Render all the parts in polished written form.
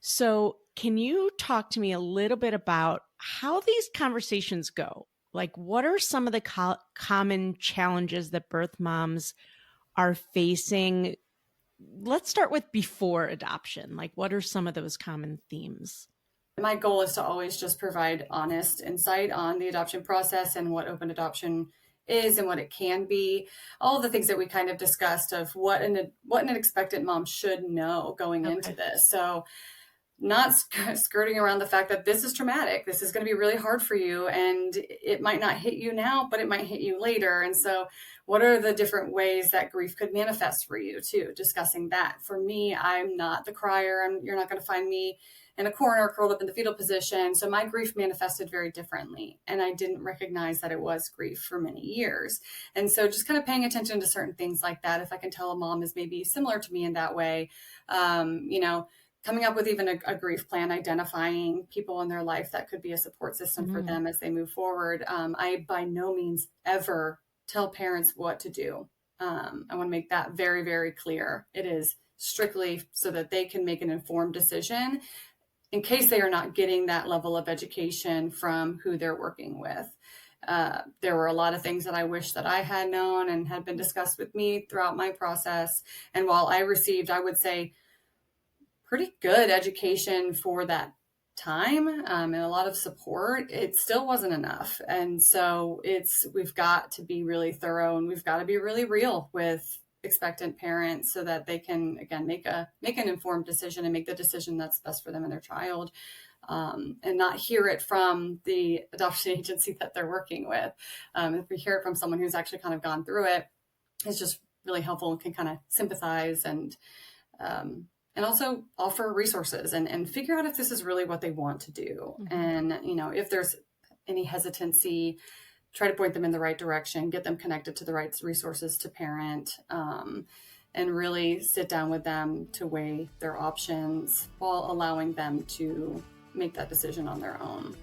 So, can you talk to me a little bit about how these conversations go? Like, what are some of the common challenges that birth moms are facing? Let's start with before adoption. Like, what are some of those common themes? My goal is to always just provide honest insight on the adoption process and what open adoption is and what it can be. All the things that we kind of discussed of what an expectant mom should know going into Okay. this. So not skirting around the fact that this is traumatic. This is going to be really hard for you, and it might not hit you now, but it might hit you later. And so, what are the different ways that grief could manifest for you, too? Discussing that. For me, I'm not the crier, and you're not going to find me in a corner curled up in the fetal position. So, my grief manifested very differently, and I didn't recognize that it was grief for many years. And so, just kind of paying attention to certain things like that. If I can tell a mom is maybe similar to me in that way, coming up with even a grief plan, identifying people in their life that could be a support system for them as they move forward. I by no means ever tell parents what to do. I want to make that very, very clear. It is strictly so that they can make an informed decision in case they are not getting that level of education from who they're working with. There were a lot of things that I wish that I had known and had been discussed with me throughout my process. And while I received, I would say, pretty good education for that time and a lot of support, it still wasn't enough. And so we've got to be really thorough, and we've got to be really real with expectant parents so that they can, again, make an informed decision and make the decision that's best for them and their child, and not hear it from the adoption agency that they're working with. If we hear it from someone who's actually kind of gone through it, it's just really helpful and can kind of sympathize and also offer resources and figure out if this is really what they want to do. And, if there's any hesitancy, try to point them in the right direction, get them connected to the right resources to parent, and really sit down with them to weigh their options while allowing them to make that decision on their own.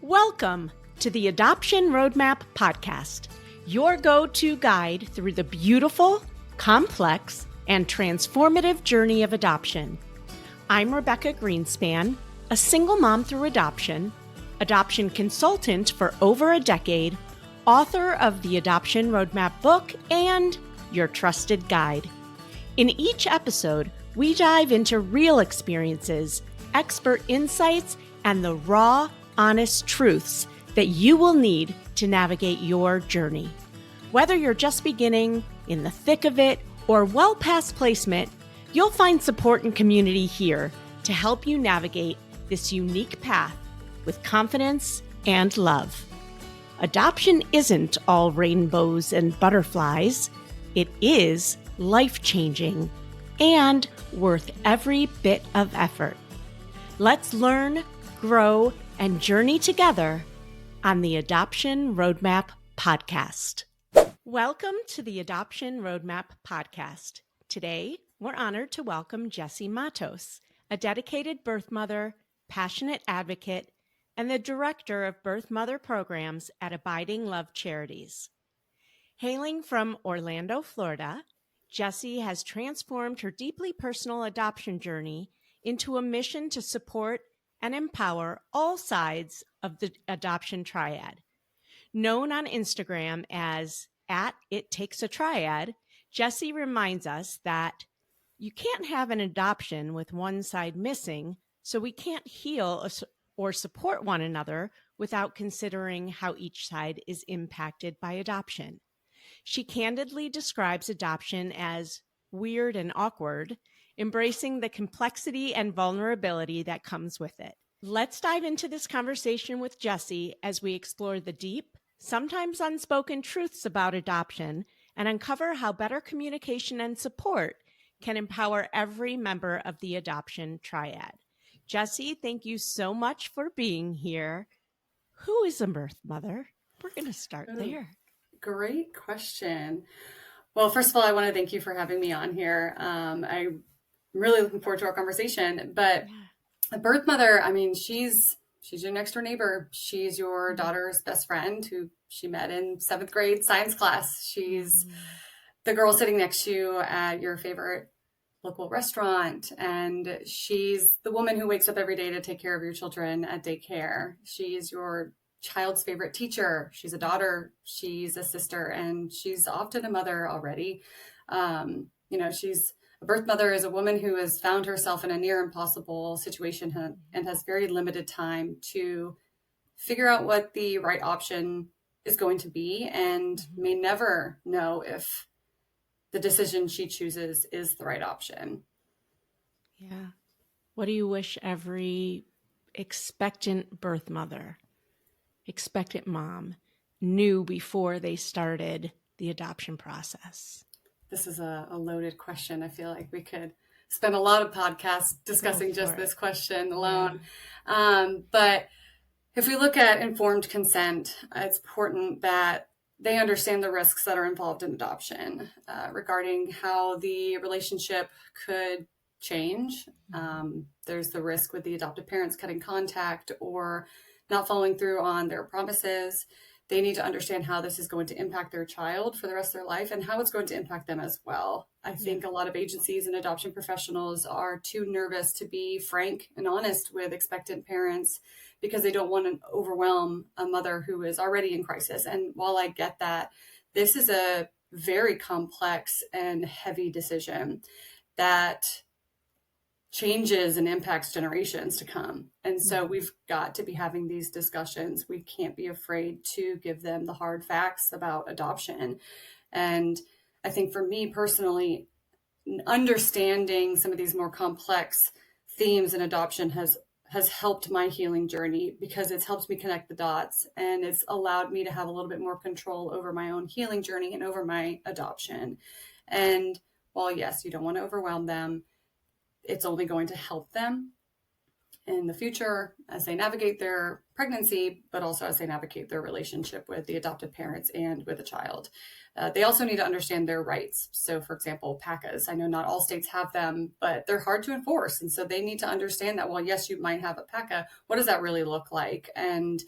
Welcome to the Adoption Roadmap Podcast, your go-to guide through the beautiful, complex, and transformative journey of adoption. I'm Rebecca Gruenspan, a single mom through adoption consultant for over a decade, author of the Adoption Roadmap book, and your trusted guide. In each episode, we dive into real experiences, expert insights, and the raw, honest truths that you will need to navigate your journey. Whether you're just beginning, in the thick of it, or well past placement, you'll find support and community here to help you navigate this unique path with confidence and love. Adoption isn't all rainbows and butterflies. It is life-changing and worth every bit of effort. Let's learn, grow, and journey together on the Adoption Roadmap Podcast. Welcome to the Adoption Roadmap Podcast. Today, we're honored to welcome Jessie Mattos, a dedicated birth mother, passionate advocate, and the director of birth mother programs at Abiding Love Charities. Hailing from Orlando, Florida, Jessie has transformed her deeply personal adoption journey into a mission to support and empower all sides of the adoption triad. Known on Instagram as @ItTakesATriad, Jessie reminds us that you can't have an adoption with one side missing, so we can't heal or support one another without considering how each side is impacted by adoption. She candidly describes adoption as weird and awkward, embracing the complexity and vulnerability that comes with it. Let's dive into this conversation with Jessie as we explore the deep, sometimes unspoken truths about adoption and uncover how better communication and support can empower every member of the adoption triad. Jessie, thank you so much for being here. Who is a birth mother? We're going to start there. Great question. Well, first of all, I want to thank you for having me on here. I'm really looking forward to our conversation. But a birth mother, I mean, she's your next door neighbor. She's your daughter's best friend who she met in 7th grade science class. She's the girl sitting next to you at your favorite local restaurant, and she's the woman who wakes up every day to take care of your children at daycare. She's your child's favorite teacher. She's a daughter, she's a sister, and she's often a mother already. She's a birth mother is a woman who has found herself in a near impossible situation and has very limited time to figure out what the right option is going to be, and may never know if the decision she chooses is the right option. Yeah. What do you wish every expectant birth mother, expectant mom, knew before they started the adoption process? This is a loaded question. I feel like we could spend a lot of podcasts discussing just this question alone. Yeah. But if we look at informed consent, it's important that they understand the risks that are involved in adoption regarding how the relationship could change. There's the risk with the adoptive parents cutting contact or not following through on their promises. They need to understand how this is going to impact their child for the rest of their life and how it's going to impact them as well. I think a lot of agencies and adoption professionals are too nervous to be frank and honest with expectant parents because they don't want to overwhelm a mother who is already in crisis. And while I get that, this is a very complex and heavy decision that changes and impacts generations to come. And so we've got to be having these discussions. We can't be afraid to give them the hard facts about adoption. And I think for me personally, understanding some of these more complex themes in adoption has helped my healing journey because it's helped me connect the dots, and it's allowed me to have a little bit more control over my own healing journey and over my adoption. And while yes, you don't want to overwhelm them, it's only going to help them in the future as they navigate their pregnancy, but also as they navigate their relationship with the adoptive parents and with the child. They also need to understand their rights. So for example, PACAs, I know not all states have them, but they're hard to enforce. And so they need to understand that, well, yes, you might have a PACA. What does that really look like? And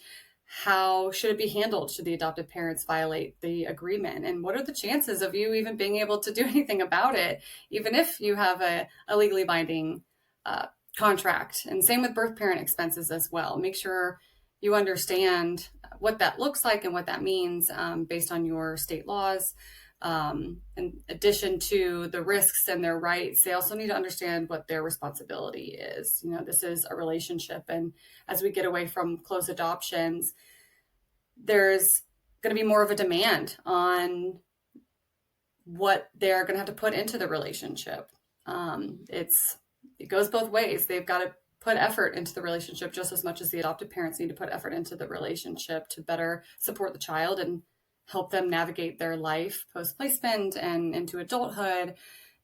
how should it be handled? Should the adoptive parents violate the agreement? And what are the chances of you even being able to do anything about it, even if you have a legally binding contract? And same with birth parent expenses as well. Make sure you understand what that looks like and what that means based on your state laws. In addition to the risks and their rights, they also need to understand what their responsibility is. You know, this is a relationship. And as we get away from close adoptions, there's going to be more of a demand on what they're going to have to put into the relationship. It goes both ways. They've got to put effort into the relationship just as much as the adoptive parents need to put effort into the relationship to better support the child and help them navigate their life post-placement and into adulthood.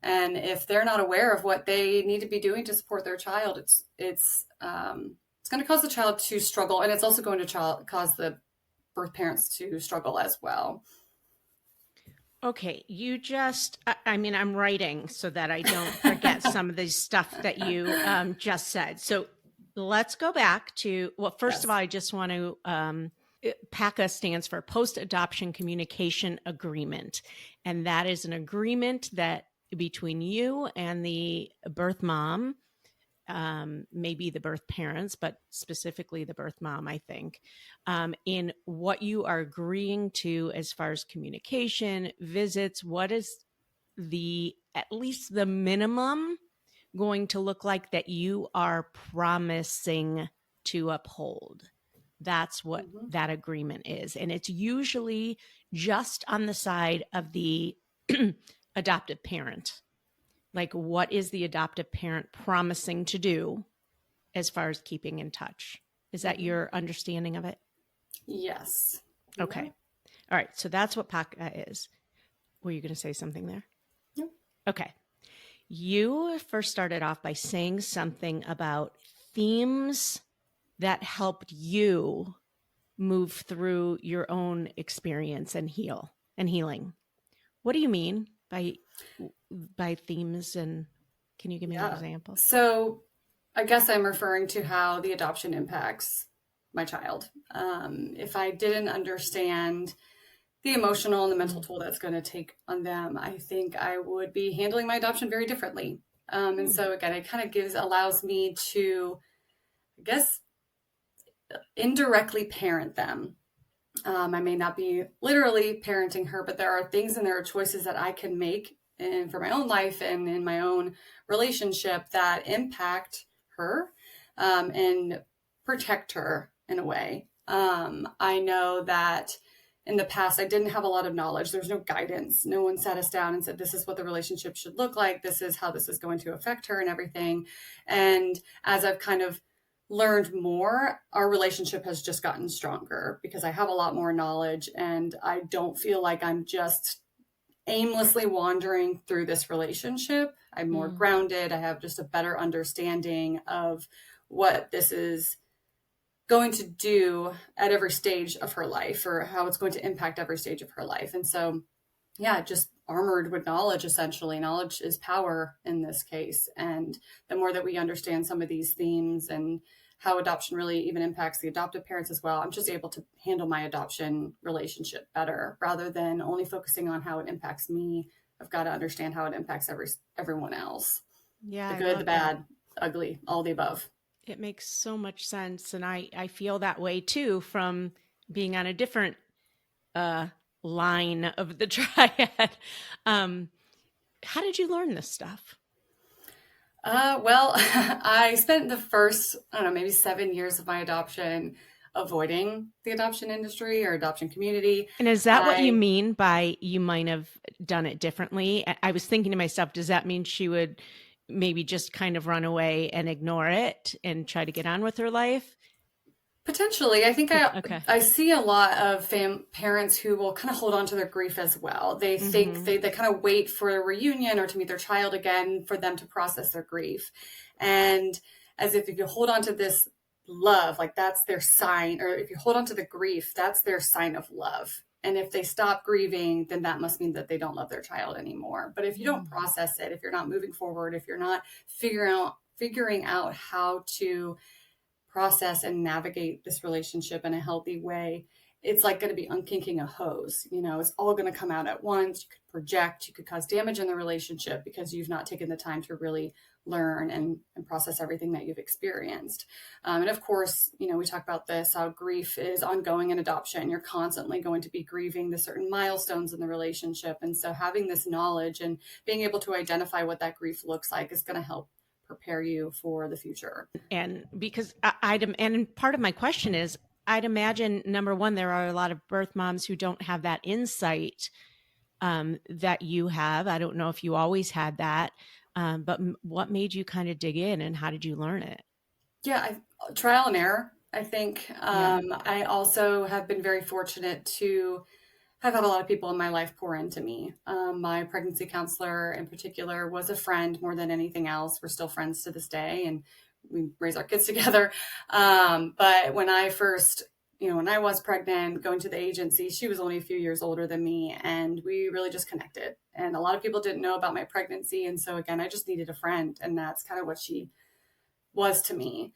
And if they're not aware of what they need to be doing to support their child, it's going to cause the child to struggle, and it's also going to cause the birth parents to struggle as well. Okay, I'm writing so that I don't forget some of the stuff that you just said. So let's go back to, well, first of all, I just want to, PACA stands for Post-Adoption Communication Agreement. And that is an agreement that between you and the birth mom, maybe the birth parents, but specifically the birth mom, I think, in what you are agreeing to as far as communication, visits, what is at least the minimum going to look like that you are promising to uphold. That's what that agreement is. And it's usually just on the side of the adoptive parent. Like, what is the adoptive parent promising to do as far as keeping in touch? Is that your understanding of it? Yes. Okay. Yeah. All right. So that's what PACA is. Were you going to say something there? No. Okay. You first started off by saying something about themes that helped you move through your own experience and healing. What do you mean by themes, and can you give me an example? So I guess I'm referring to how the adoption impacts my child. If I didn't understand the emotional and the mental toll that's going to take on them, I think I would be handling my adoption very differently. And so again, it kind of allows me to, I guess, indirectly parent them. I may not be literally parenting her, but there are things and there are choices that I can make for my own life and in my own relationship that impact her and protect her in a way. I know that in the past, I didn't have a lot of knowledge. There's no guidance. No one sat us down and said, this is what the relationship should look like. This is how this is going to affect her and everything. And as I've kind of learned more, our relationship has just gotten stronger because I have a lot more knowledge and I don't feel like I'm just aimlessly wandering through this relationship. I'm more grounded. I have just a better understanding of what this is going to do at every stage of her life or how it's going to impact every stage of her life. And so, yeah, just armored with knowledge, essentially. Knowledge is power in this case. And the more that we understand some of these themes and how adoption really even impacts the adoptive parents as well, I'm just able to handle my adoption relationship better rather than only focusing on how it impacts me. I've got to understand how it impacts everyone else. Yeah, The I good, the love bad, that. ugly, all the above. It makes so much sense. And I feel that way too from being on a different uh, line of the triad. Um, how did you learn this stuff? Well, I spent the first, I don't know, maybe 7 years of my adoption avoiding the adoption industry or adoption community. And is that what you I mean by you might have done it differently? I was thinking to myself, does that mean she would maybe just kind of run away and ignore it and try to get on with her life? Potentially, I think Okay. I see a lot of parents who will kind of hold on to their grief as well. They think they kind of wait for a reunion or to meet their child again for them to process their grief. And as if you hold on to this love, like that's their sign, or if you hold on to the grief, that's their sign of love. And if they stop grieving, then that must mean that they don't love their child anymore. But if you don't process it, if you're not moving forward, if you're not figuring out how to process and navigate this relationship in a healthy way, it's like going to be unkinking a hose. You know, it's all going to come out at once. You could project, you could cause damage in the relationship because you've not taken the time to really learn and process everything that you've experienced. And of course, you know, we talk about this, how grief is ongoing in adoption. You're constantly going to be grieving the certain milestones in the relationship. And so having this knowledge and being able to identify what that grief looks like is going to help prepare you for the future. And because and part of my question is, I'd imagine number one, there are a lot of birth moms who don't have that insight that you have. I don't know if you always had that, but what made you kind of dig in and how did you learn it? Yeah, trial and error, I think. Yeah. I also have been very fortunate to have had a lot of people in my life pour into me. My pregnancy counselor in particular was a friend more than anything else. We're still friends to this day and we raise our kids together. But when I first, when I was pregnant, going to the agency, she was only a few years older than me and we really just connected. And a lot of people didn't know about my pregnancy. And so again, I just needed a friend, and that's kind of what she was to me.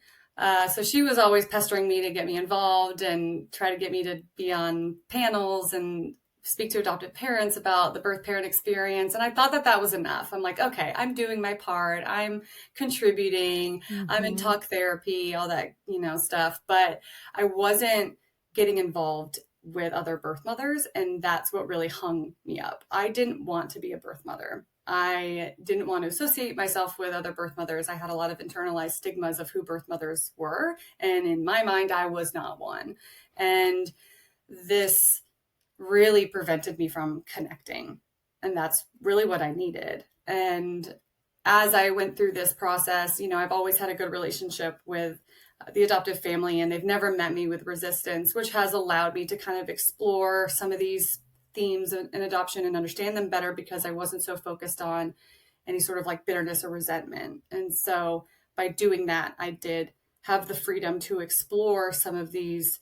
So she was always pestering me to get me involved and try to get me to be on panels and speak to adoptive parents about the birth parent experience. And I thought that was enough. I'm like, okay, I'm doing my part. I'm contributing. I'm in talk therapy, all that, stuff. But I wasn't getting involved with other birth mothers. And that's what really hung me up. I didn't want to be a birth mother. I didn't want to associate myself with other birth mothers. I had a lot of internalized stigmas of who birth mothers were. And in my mind, I was not one. And this really prevented me from connecting. And that's really what I needed. And as I went through this process, I've always had a good relationship with the adoptive family, and they've never met me with resistance, which has allowed me to kind of explore some of these themes in adoption and understand them better because I wasn't so focused on any sort of like bitterness or resentment. And so by doing that, I did have the freedom to explore some of these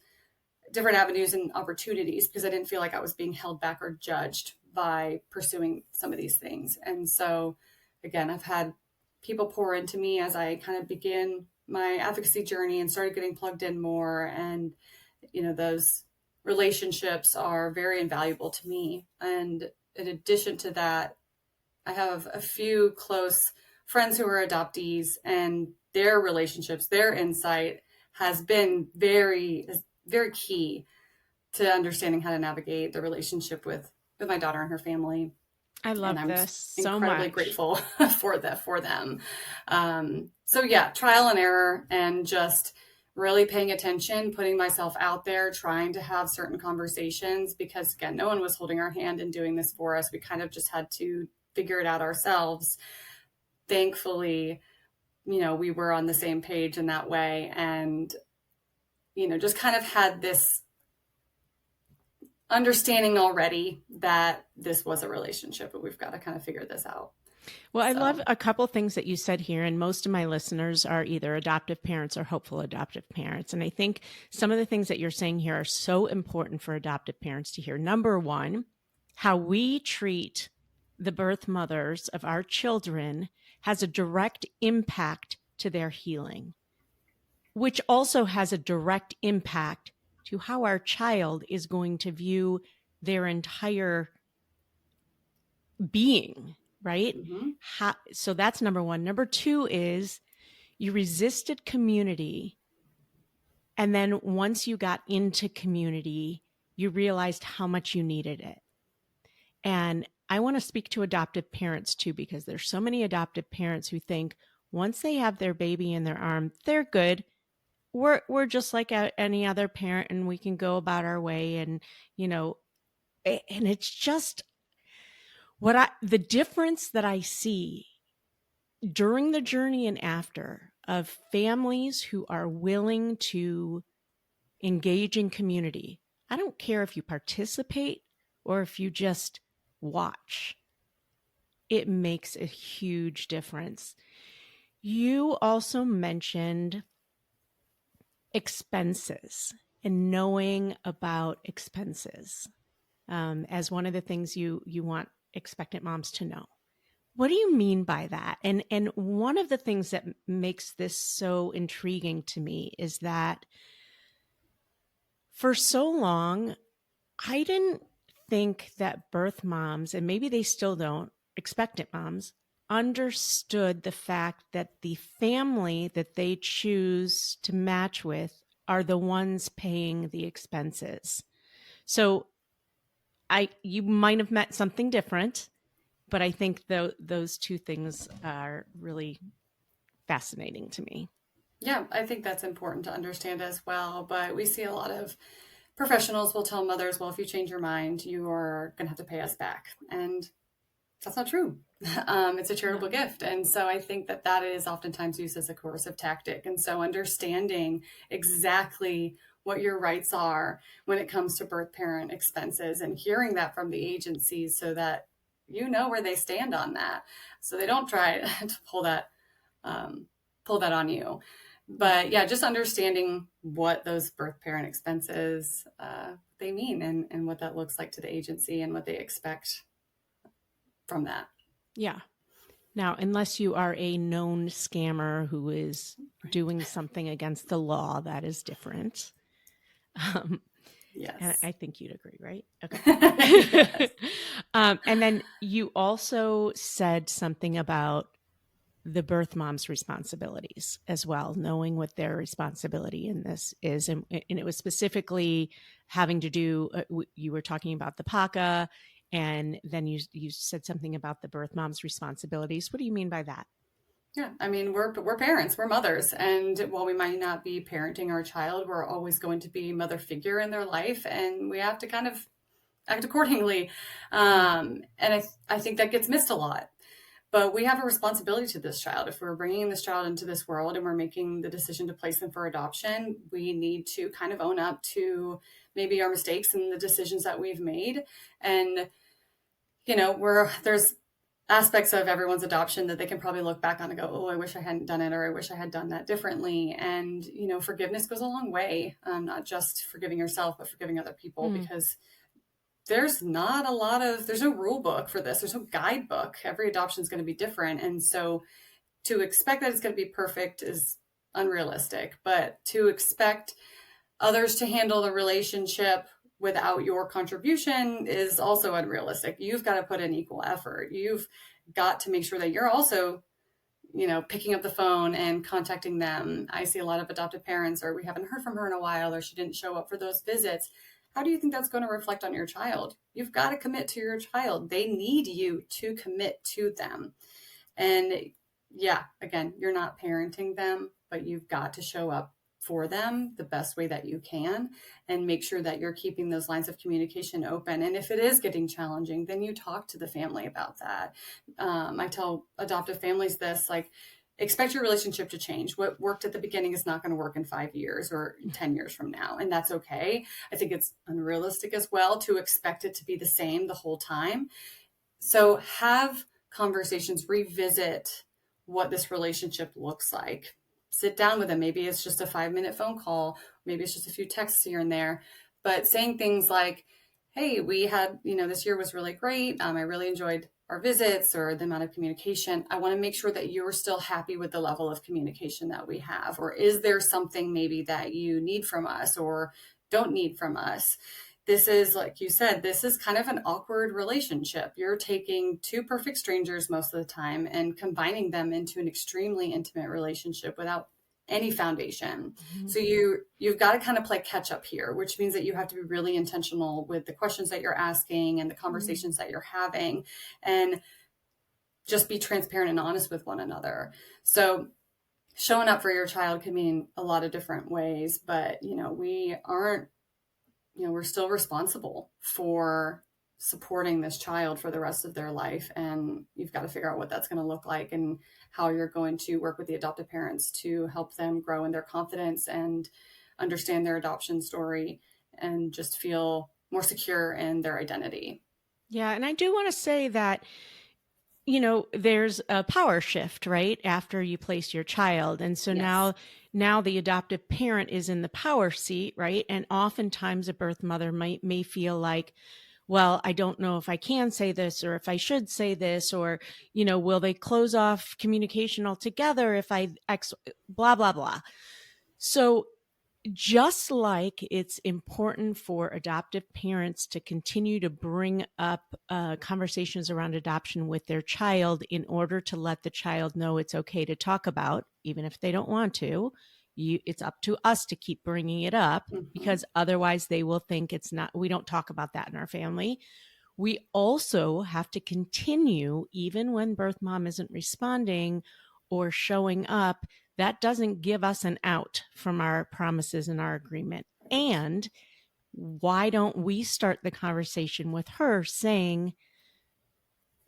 different avenues and opportunities because I didn't feel like I was being held back or judged by pursuing some of these things. And so again, I've had people pour into me as I kind of begin my advocacy journey and started getting plugged in more. And, those relationships are very invaluable to me. And in addition to that, I have a few close friends who are adoptees, and their relationships, their insight has been very, very key to understanding how to navigate the relationship with my daughter and her family. I love and I'm this so incredibly much. grateful for them. So yeah, trial and error, and just really paying attention, putting myself out there, trying to have certain conversations, because again, no one was holding our hand and doing this for us. We kind of just had to figure it out ourselves. Thankfully, we were on the same page in that way, and, just kind of had this understanding already that this was a relationship, but we've got to kind of figure this out. Well, I love a couple things that you said here, and most of my listeners are either adoptive parents or hopeful adoptive parents. And I think some of the things that you're saying here are so important for adoptive parents to hear. Number one, how we treat the birth mothers of our children has a direct impact to their healing, which also has a direct impact to how our child is going to view their entire being, right? Mm-hmm. So that's number one. Number two is you resisted community. And then once you got into community, you realized how much you needed it. And I want to speak to adoptive parents too, because there's so many adoptive parents who think once they have their baby in their arm, they're good. We're just like any other parent, and we can go about our way. And, and it's just the difference that I see during the journey and after of families who are willing to engage in community. I don't care if you participate or if you just watch. It makes a huge difference. You also mentioned expenses and knowing about expenses as one of the things you want expectant moms to know. What do you mean by that? And one of the things that makes this so intriguing to me is that for so long, I didn't think that birth moms, and maybe they still don't, expectant moms, understood the fact that the family that they choose to match with are the ones paying the expenses. So you might have met something different, but I think those two things are really fascinating to me. Yeah, I think that's important to understand as well. But we see a lot of professionals will tell mothers, well, if you change your mind, you are going to have to pay us back. And that's not true. It's a charitable gift. And so I think that is oftentimes used as a coercive tactic. And so understanding exactly what your rights are when it comes to birth parent expenses, and hearing that from the agencies so that you know where they stand on that, so they don't try to pull that on you. But yeah, just understanding what those birth parent expenses they mean, and what that looks like to the agency and what they expect from that. Yeah. Now, unless you are a known scammer who is doing something against the law, that is different. Yes. And I think you'd agree, right? Okay. Yes. And then you also said something about the birth mom's responsibilities as well, knowing what their responsibility in this is. And it was specifically having to do, you were talking about the PACA, and then you said something about the birth mom's responsibilities. What do you mean by that? Yeah, I mean, we're parents, we're mothers. And while we might not be parenting our child, we're always going to be a mother figure in their life. And we have to kind of act accordingly. And I think that gets missed a lot. But we have a responsibility to this child. If we're bringing this child into this world and we're making the decision to place them for adoption, we need to kind of own up to maybe our mistakes and the decisions that we've made. And, there's aspects of everyone's adoption that they can probably look back on and go, oh, I wish I hadn't done it, or I wish I had done that differently. And, forgiveness goes a long way, not just forgiving yourself, but forgiving other people, because there's no rule book for this. There's no guidebook. Every adoption is going to be different. And so to expect that it's going to be perfect is unrealistic, but to expect others to handle the relationship without your contribution is also unrealistic. You've got to put in equal effort. You've got to make sure that you're also picking up the phone and contacting them. I see a lot of adoptive parents, or we haven't heard from her in a while, or she didn't show up for those visits. How do you think that's going to reflect on your child? You've got to commit to your child. They need you to commit to them. And yeah, again, you're not parenting them, but you've got to show up for them the best way that you can, and make sure that you're keeping those lines of communication open. And if it is getting challenging, then you talk to the family about that. I tell adoptive families this, like, expect your relationship to change. What worked at the beginning is not going to work in 5 years or 10 years from now. And that's okay. I think it's unrealistic as well to expect it to be the same the whole time. So have conversations, revisit what this relationship looks like. Sit down with them. Maybe it's just a 5-minute phone call. Maybe it's just a few texts here and there, but saying things like, hey, we had, this year was really great. I really enjoyed our visits or the amount of communication. I want to make sure that you're still happy with the level of communication that we have. Or is there something maybe that you need from us or don't need from us? This is, like you said, this is kind of an awkward relationship. You're taking two perfect strangers most of the time and combining them into an extremely intimate relationship without any foundation. Mm-hmm. So you've got to kind of play catch up here, which means that you have to be really intentional with the questions that you're asking and the conversations that you're having, and just be transparent and honest with one another. So showing up for your child can mean a lot of different ways, but we're still responsible for supporting this child for the rest of their life. And you've got to figure out what that's going to look like and how you're going to work with the adoptive parents to help them grow in their confidence and understand their adoption story and just feel more secure in their identity. Yeah. And I do want to say that, there's a power shift, right? After you place your child. And so Yes. now the adoptive parent is in the power seat, right? And oftentimes a birth mother may feel like, well, I don't know if I can say this or if I should say this, or, will they close off communication altogether if I blah, blah, blah. So just like it's important for adoptive parents to continue to bring up conversations around adoption with their child in order to let the child know it's okay to talk about, even if they don't want to, it's up to us to keep bringing it up, because otherwise they will think we don't talk about that in our family. We also have to continue, even when birth mom isn't responding or showing up. That doesn't give us an out from our promises and our agreement. And why don't we start the conversation with her saying,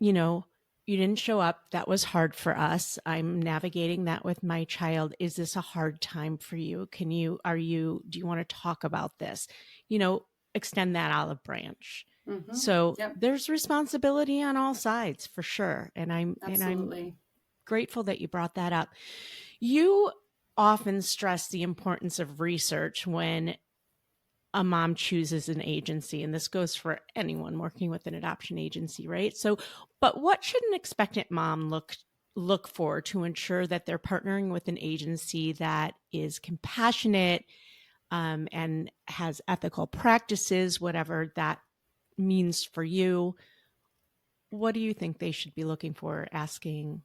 you didn't show up. That was hard for us. I'm navigating that with my child. Is this a hard time for you? Do you want to talk about this? Extend that olive branch. Mm-hmm. So There's responsibility on all sides for sure. And I'm grateful that you brought that up. You often stress the importance of research when a mom chooses an agency, and this goes for anyone working with an adoption agency, right? So, but what should an expectant mom look for to ensure that they're partnering with an agency that is compassionate and has ethical practices, whatever that means for you? What do you think they should be looking for, asking?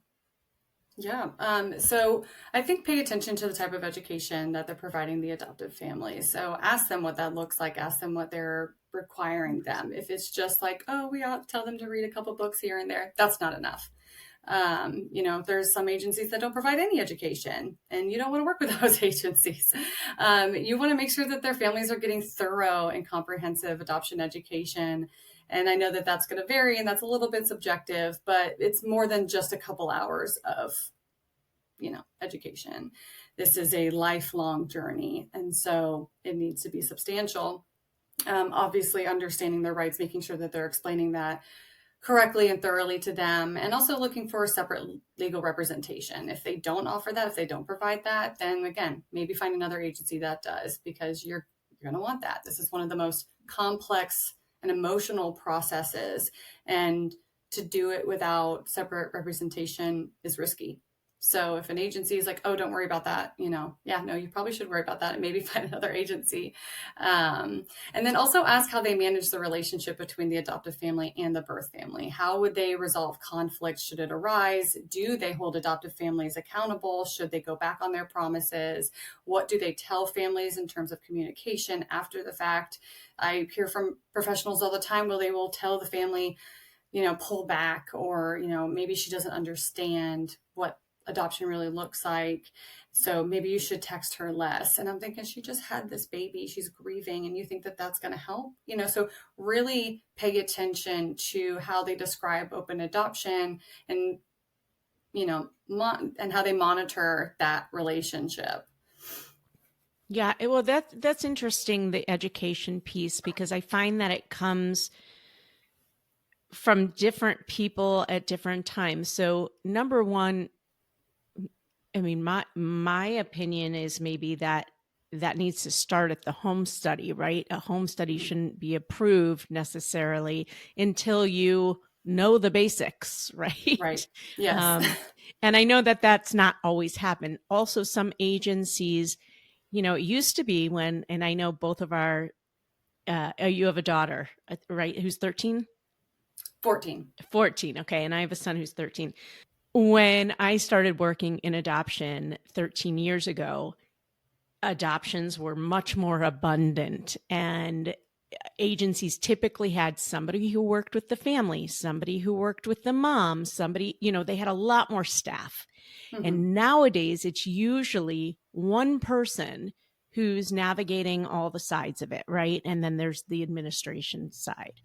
Yeah. So I think pay attention to the type of education that they're providing the adoptive families. So ask them what that looks like. Ask them what they're requiring them. If it's just like, oh, we ought to tell them to read a couple books here and there, that's not enough. There's some agencies that don't provide any education, and you don't want to work with those agencies. You want to make sure that their families are getting thorough and comprehensive adoption education. And I know that that's going to vary, and that's a little bit subjective, but it's more than just a couple hours of, education. This is a lifelong journey. And so it needs to be substantial. Obviously understanding their rights, making sure that they're explaining that correctly and thoroughly to them, and also looking for a separate legal representation. If they don't offer that, if they don't provide that, then again, maybe find another agency that does, because you're going to want that. This is one of the most complex and emotional processes, and to do it without separate representation is risky. So if an agency is like, oh, don't worry about that, yeah, no, you probably should worry about that and maybe find another agency. And then also ask how they manage the relationship between the adoptive family and the birth family. How would they resolve conflict should it arise? Do they hold adoptive families accountable? Should they go back on their promises? What do they tell families in terms of communication after the fact? I hear from professionals all the time where they will tell the family, pull back, or, maybe she doesn't understand what adoption really looks like. So maybe you should text her less. And I'm thinking, she just had this baby, she's grieving, and you think that that's going to help? So really pay attention to how they describe open adoption and, and how they monitor that relationship. Yeah, well, that's interesting, the education piece, because I find that it comes from different people at different times. So number one, I mean, my opinion is maybe that needs to start at the home study, right? A home study shouldn't be approved necessarily until you know the basics, right? Right. Yes. And I know that that's not always happened. Also, some agencies, it used to be when, and I know both of our, you have a daughter, right? Who's 13? 14. 14. Okay. And I have a son who's 13. When I started working in adoption 13 years ago, adoptions were much more abundant, and agencies typically had somebody who worked with the family, somebody who worked with the mom, somebody, they had a lot more staff. Mm-hmm. And nowadays it's usually one person who's navigating all the sides of it, right? And then there's the administration side.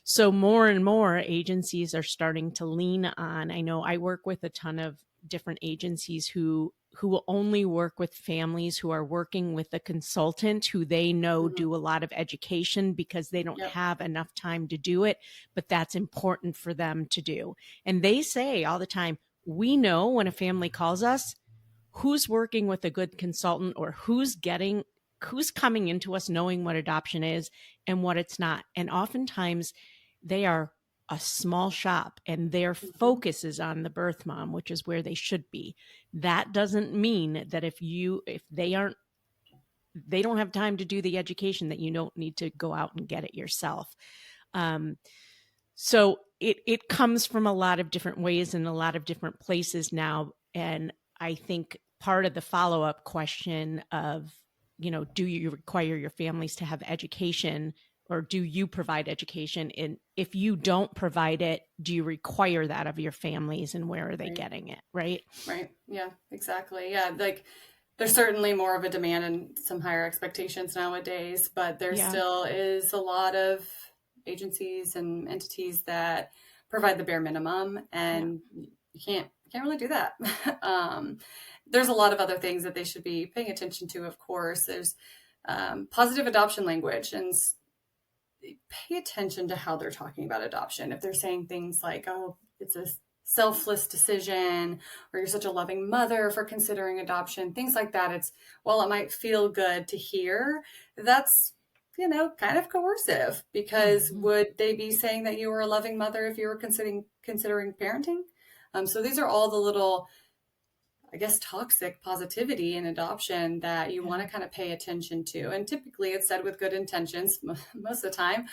So more and more agencies are starting to lean on, I know I work with a ton of different agencies who will only work with families who are working with a consultant who they know mm-hmm. do a lot of education because they don't have enough time to do it, but that's important for them to do. And they say all the time, we know when a family calls us, who's working with a good consultant, or who's coming into us knowing what adoption is and what it's not. And oftentimes they are a small shop and their focus is on the birth mom, which is where they should be. That doesn't mean that if they don't have time to do the education, that you don't need to go out and get it yourself. So it comes from a lot of different ways in a lot of different places now. And I think part of the follow-up question of, do you require your families to have education, or do you provide education? And if you don't provide it, do you require that of your families, and where are they getting it? Right. Right. Yeah, exactly. Yeah. Like there's certainly more of a demand and some higher expectations nowadays, but there still is a lot of agencies and entities that provide the bare minimum, and you can't really do that. There's a lot of other things that they should be paying attention to. Of course, there's positive adoption language, and pay attention to how they're talking about adoption. If they're saying things like, oh, it's a selfless decision, or you're such a loving mother for considering adoption, things like that. While it might feel good to hear, that's, kind of coercive, because mm-hmm. would they be saying that you were a loving mother if you were considering parenting? So these are all the little, I guess, toxic positivity in adoption that you want to kind of pay attention to. And typically it's said with good intentions most of the time.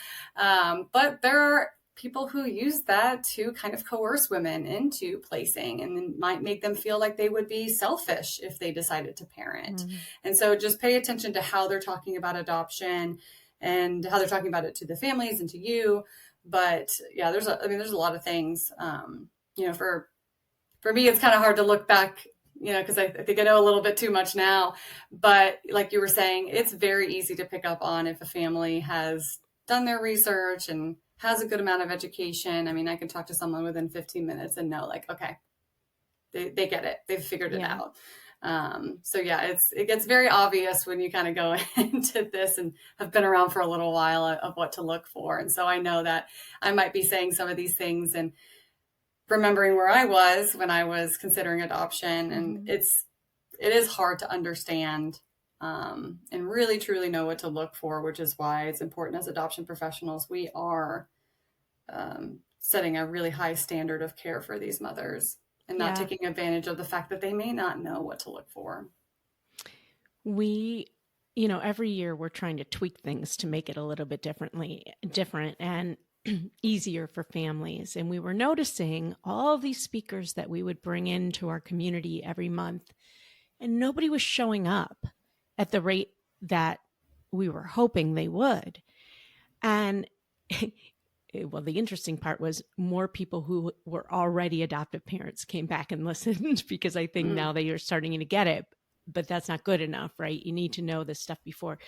But there are people who use that to kind of coerce women into placing, and might make them feel like they would be selfish if they decided to parent. Mm-hmm. And so just pay attention to how they're talking about adoption and how they're talking about it to the families and to you. But yeah, there's a lot of things, for me, it's kind of hard to look back, because I think I know a little bit too much now. But like you were saying, it's very easy to pick up on if a family has done their research and has a good amount of education. I mean, I can talk to someone within 15 minutes and know, like, okay, they get it. They've figured it out. So yeah, it gets very obvious when you kind of go into this and have been around for a little while of what to look for. And so I know that I might be saying some of these things and remembering where I was when I was considering adoption. And it is hard to understand and really truly know what to look for, which is why it's important as adoption professionals, we are setting a really high standard of care for these mothers and not taking advantage of the fact that they may not know what to look for. We, every year we're trying to tweak things to make it a little bit different and easier for families. And we were noticing all of these speakers that we would bring into our community every month, and nobody was showing up at the rate that we were hoping they would. And well, the interesting part was more people who were already adoptive parents came back and listened, because I think now they are starting to get it, but that's not good enough, right? You need to know this stuff before.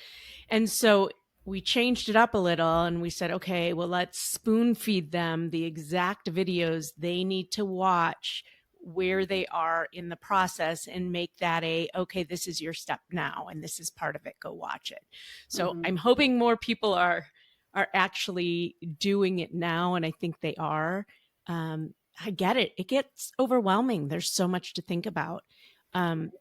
And so we changed it up a little and we said, okay, well, let's spoon feed them the exact videos they need to watch where they are in the process and make that okay, this is your step now and this is part of it. Go watch it. So I'm hoping more people are actually doing it now. And I think they are. I get it. It gets overwhelming. There's so much to think about. And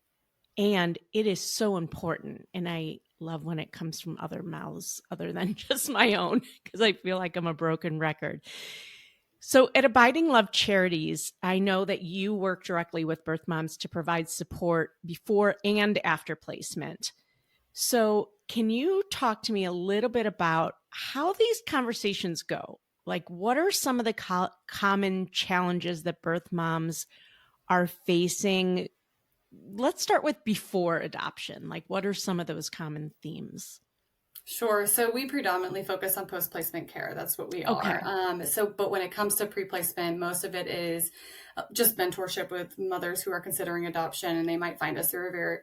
it is so important. And I love when it comes from other mouths other than just my own, because I feel like I'm a broken record. So at Abiding Love Charities, I know that you work directly with birth moms to provide support before and after placement. So can you talk to me a little bit about how these conversations go? Like, what are some of the common challenges that birth moms are facing? Let's start with before adoption. Like, what are some of those common themes? Sure. So we predominantly focus on post-placement care. That's what we are. But when it comes to pre-placement, most of it is just mentorship with mothers who are considering adoption, and they might find us through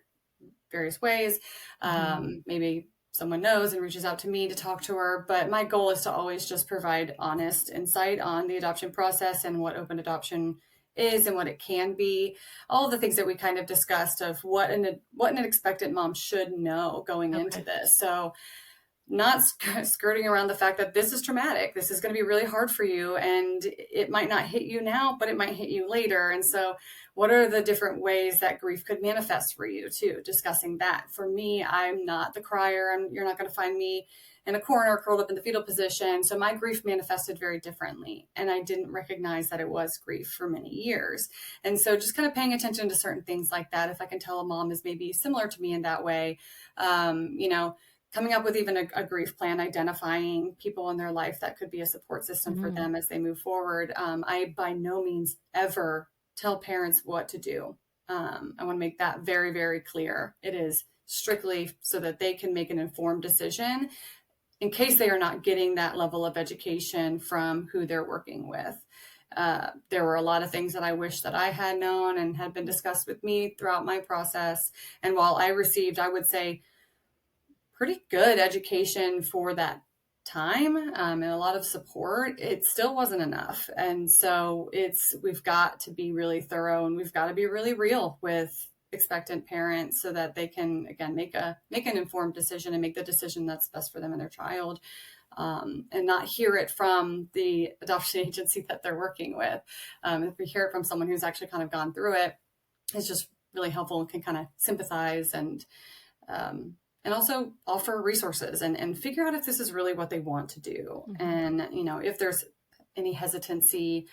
various ways. Maybe someone knows and reaches out to me to talk to her. But my goal is to always just provide honest insight on the adoption process and what open adoption is and what it can be. All of the things that we kind of discussed of what an expectant mom should know going into this. So not skirting around the fact that this is traumatic. This is going to be really hard for you, and it might not hit you now, but it might hit you later. And so what are the different ways that grief could manifest for you too? Discussing that. For me, I'm not the crier, and you're not going to find me in a corner curled up in the fetal position. So my grief manifested very differently, and I didn't recognize that it was grief for many years. And so just kind of paying attention to certain things like that. If I can tell a mom is maybe similar to me in that way, coming up with even a grief plan, identifying people in their life that could be a support system for them as they move forward. I by no means ever tell parents what to do. I want to make that very, very clear. It is strictly so that they can make an informed decision in case they are not getting that level of education from who they're working with. There were a lot of things that I wish that I had known and had been discussed with me throughout my process. And while I received, I would say, pretty good education for that time and a lot of support, it still wasn't enough. And so we've got to be really thorough, and we've got to be really real with expectant parents so that they can, again, make an informed decision and make the decision that's best for them and their child, and not hear it from the adoption agency that they're working with. If we hear it from someone who's actually kind of gone through it, it's just really helpful and can kind of sympathize and also offer resources and figure out if this is really what they want to do. And, if there's any hesitancy,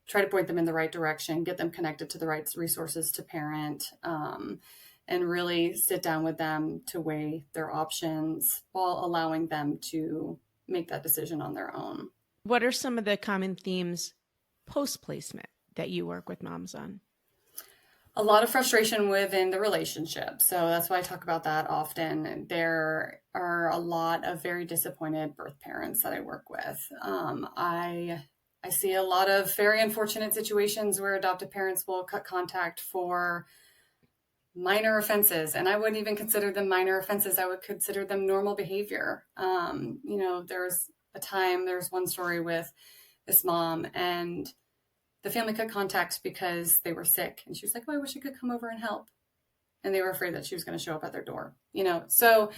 try to point them in the right direction, get them connected to the right resources to parent, and really sit down with them to weigh their options while allowing them to make that decision on their own. What are some of the common themes post-placement that you work with moms on? A lot of frustration within the relationship. So that's why I talk about that often. There are a lot of very disappointed birth parents that I work with. I see a lot of very unfortunate situations where adoptive parents will cut contact for minor offenses. And I wouldn't even consider them minor offenses. I would consider them normal behavior. There's one story with this mom, and the family cut contact because they were sick. And she was like, oh, I wish I could come over and help. And they were afraid that she was going to show up at their door, So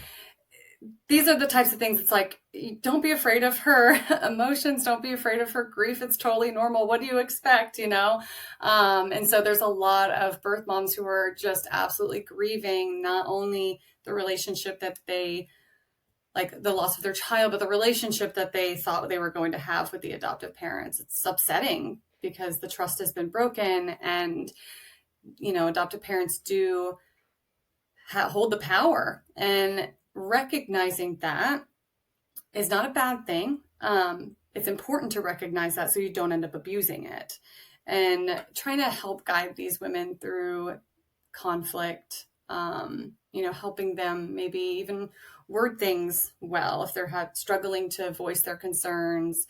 these are the types of things. It's like, don't be afraid of her emotions. Don't be afraid of her grief. It's totally normal. What do you expect, And so there's a lot of birth moms who are just absolutely grieving, not only the relationship that they, like the loss of their child, but the relationship that they thought they were going to have with the adoptive parents. It's upsetting because the trust has been broken. And, adoptive parents do hold the power, and recognizing that is not a bad thing. It's important to recognize that so you don't end up abusing it, and trying to help guide these women through conflict, helping them maybe even word things well if they're struggling to voice their concerns.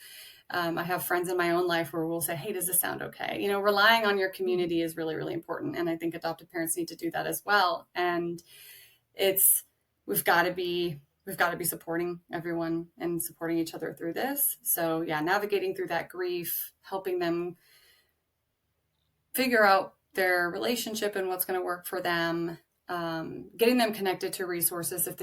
I have friends in my own life where we'll say, hey, does this sound okay? Relying on your community is really, really important. And I think adoptive parents need to do that as well. And we've got to be supporting everyone and supporting each other through this. So yeah, navigating through that grief, helping them figure out their relationship and what's going to work for them, getting them connected to resources if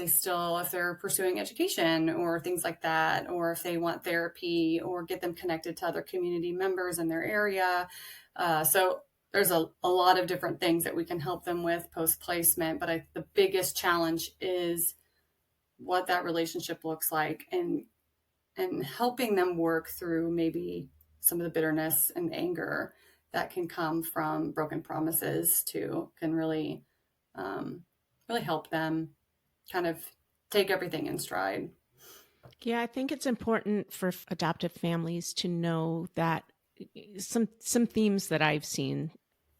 they're pursuing education or things like that, or if they want therapy, or get them connected to other community members in their area. So there's a lot of different things that we can help them with post-placement, but the biggest challenge is what that relationship looks like, and helping them work through maybe some of the bitterness and anger that can come from broken promises can really help them kind of take everything in stride. Yeah, I think it's important for adoptive families to know that some themes that I've seen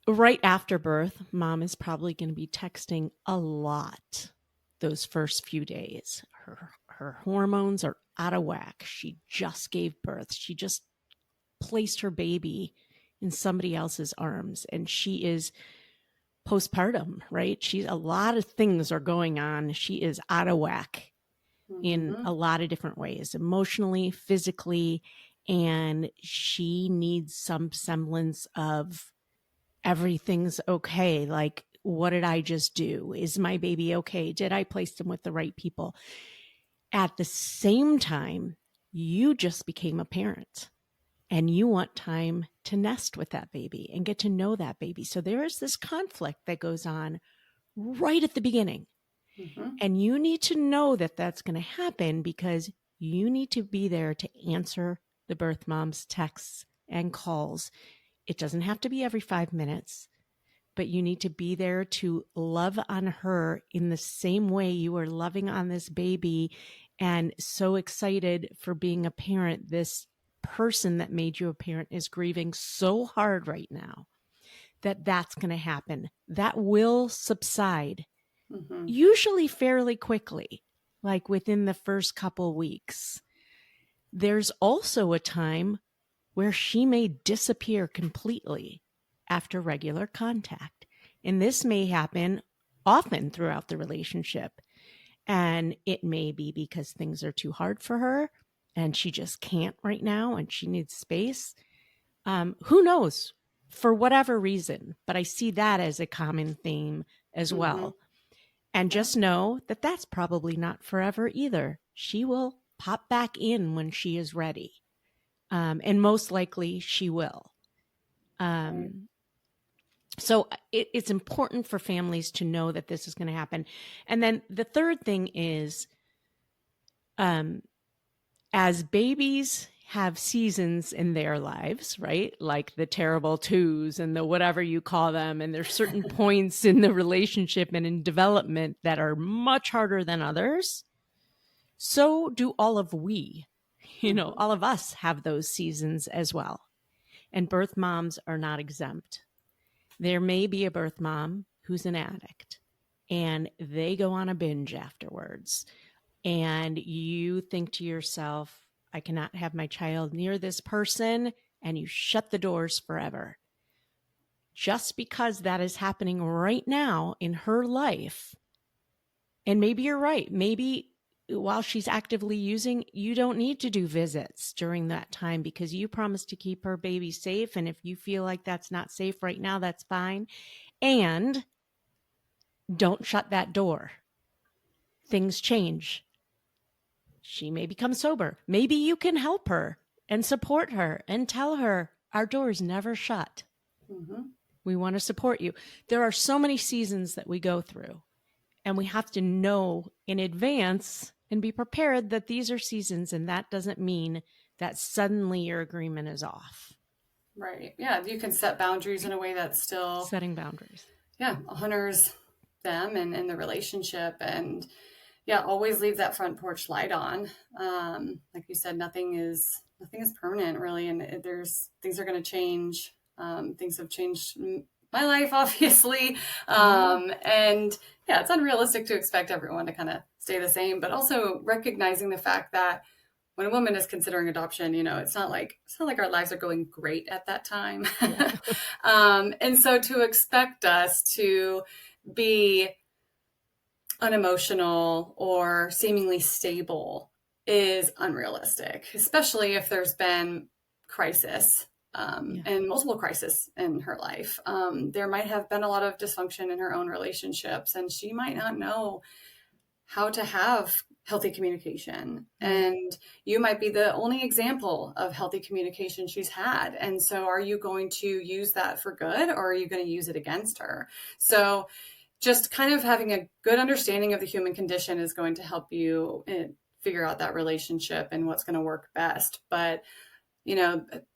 right after birth, mom is probably going to be texting a lot those first few days. Her hormones are out of whack. She just gave birth. She just placed her baby in somebody else's arms, and she is postpartum, right? A lot of things are going on. She is out of whack in a lot of different ways, emotionally, physically, and she needs some semblance of everything's okay. Like, what did I just do? Is my baby okay? Did I place them with the right people? At the same time, you just became a parent and you want time to nest with that baby and get to know that baby. So there is this conflict that goes on right at the beginning. And you need to know that that's going to happen, because you need to be there to answer the birth mom's texts and calls. It doesn't have to be every 5 minutes, but you need to be there to love on her in the same way you are loving on this baby, and so excited for being a parent. This person that made you a parent is grieving so hard right now that's going to happen. That will subside, usually fairly quickly, like within the first couple weeks. There's also a time where she may disappear completely after regular contact. And this may happen often throughout the relationship. And it may be because things are too hard for her and she just can't right now and she needs space. Who knows? For whatever reason. But I see that as a common theme as well. And just know that that's probably not forever either. She will pop back in when she is ready. And most likely she will. So it's important for families to know that this is going to happen. And then the third thing is, as babies have seasons in their lives, right? Like the terrible twos and the whatever you call them. And there's certain points in the relationship and in development that are much harder than others. So do all of we. All of us have those seasons as well. And birth moms are not exempt. There may be a birth mom who's an addict and they go on a binge afterwards. And you think to yourself, I cannot have my child near this person. And you shut the doors forever. Just because that is happening right now in her life. And maybe you're right. Maybe while she's actively using, you don't need to do visits during that time because you promised to keep her baby safe. And if you feel like that's not safe right now, that's fine. And don't shut that door. Things change. She may become sober. Maybe you can help her and support her and tell her our door is never shut. We want to support you. There are so many seasons that we go through, and we have to know in advance and be prepared that these are seasons, and that doesn't mean that suddenly your agreement is off. Right. Yeah. You can set boundaries in a way that still, Setting boundaries. yeah, honors them and the relationship. And yeah, always leave that front porch light on. Like you said, nothing is permanent really. And there's things are going to change. Things have changed my life, obviously. And yeah, it's unrealistic to expect everyone to kind of stay the same, but also recognizing the fact that when a woman is considering adoption, it's not like our lives are going great at that time. Yeah. And so to expect us to be unemotional or seemingly stable is unrealistic, especially if there's been crisis and multiple crises in her life. There might have been a lot of dysfunction in her own relationships, and she might not know how to have healthy communication. And you might be the only example of healthy communication she's had. And so are you going to use that for good, or are you going to use it against her? So just kind of having a good understanding of the human condition is going to help you figure out that relationship and what's going to work best. But,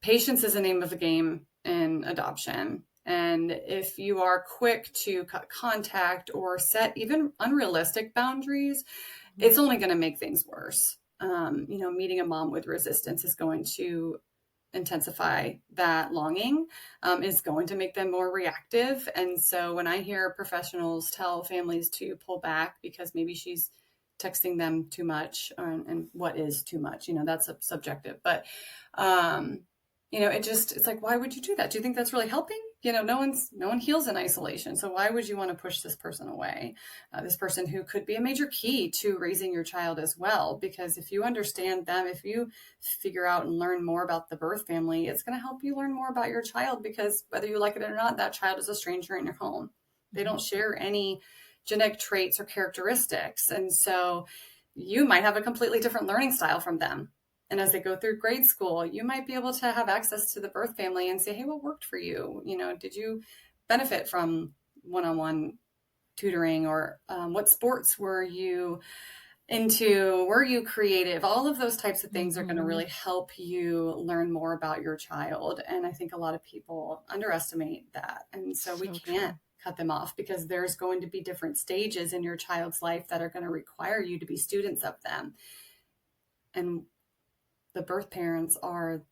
patience is the name of the game in adoption. And if you are quick to cut contact or set even unrealistic boundaries, it's only going to make things worse. Meeting a mom with resistance is going to intensify that longing, is going to make them more reactive. And so when I hear professionals tell families to pull back because maybe she's texting them too much, and what is too much, that's subjective. But, it's like, why would you do that? Do you think that's really helping? No one heals in isolation. So why would you want to push this person away? This person who could be a major key to raising your child as well. Because if you understand them, if you figure out and learn more about the birth family, it's going to help you learn more about your child, because whether you like it or not, that child is a stranger in your home. They don't share any genetic traits or characteristics. And so you might have a completely different learning style from them. And as they go through grade school, you might be able to have access to the birth family and say, hey, what worked for you? Did you benefit from one-on-one tutoring, or what sports were you into? Were you creative? All of those types of things are going to really help you learn more about your child. And I think a lot of people underestimate that. And so we can't cut them off, because there's going to be different stages in your child's life that are going to require you to be students of them. And the birth parents are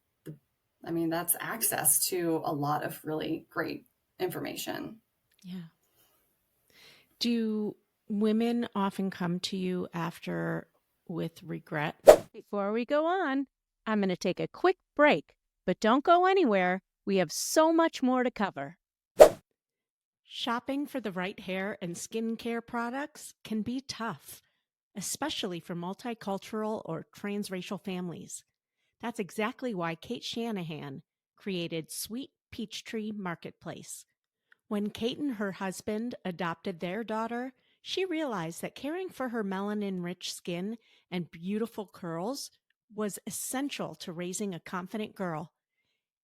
that's access to a lot of really great information. Yeah. Do women often come to you after with regret? Before we go on, I'm going to take a quick break, but don't go anywhere. We have so much more to cover. Shopping for the right hair and skincare products can be tough, especially for multicultural or transracial families. That's exactly why Kate Shanahan created Sweet Peachtree Marketplace. When Kate and her husband adopted their daughter, she realized that caring for her melanin-rich skin and beautiful curls was essential to raising a confident girl.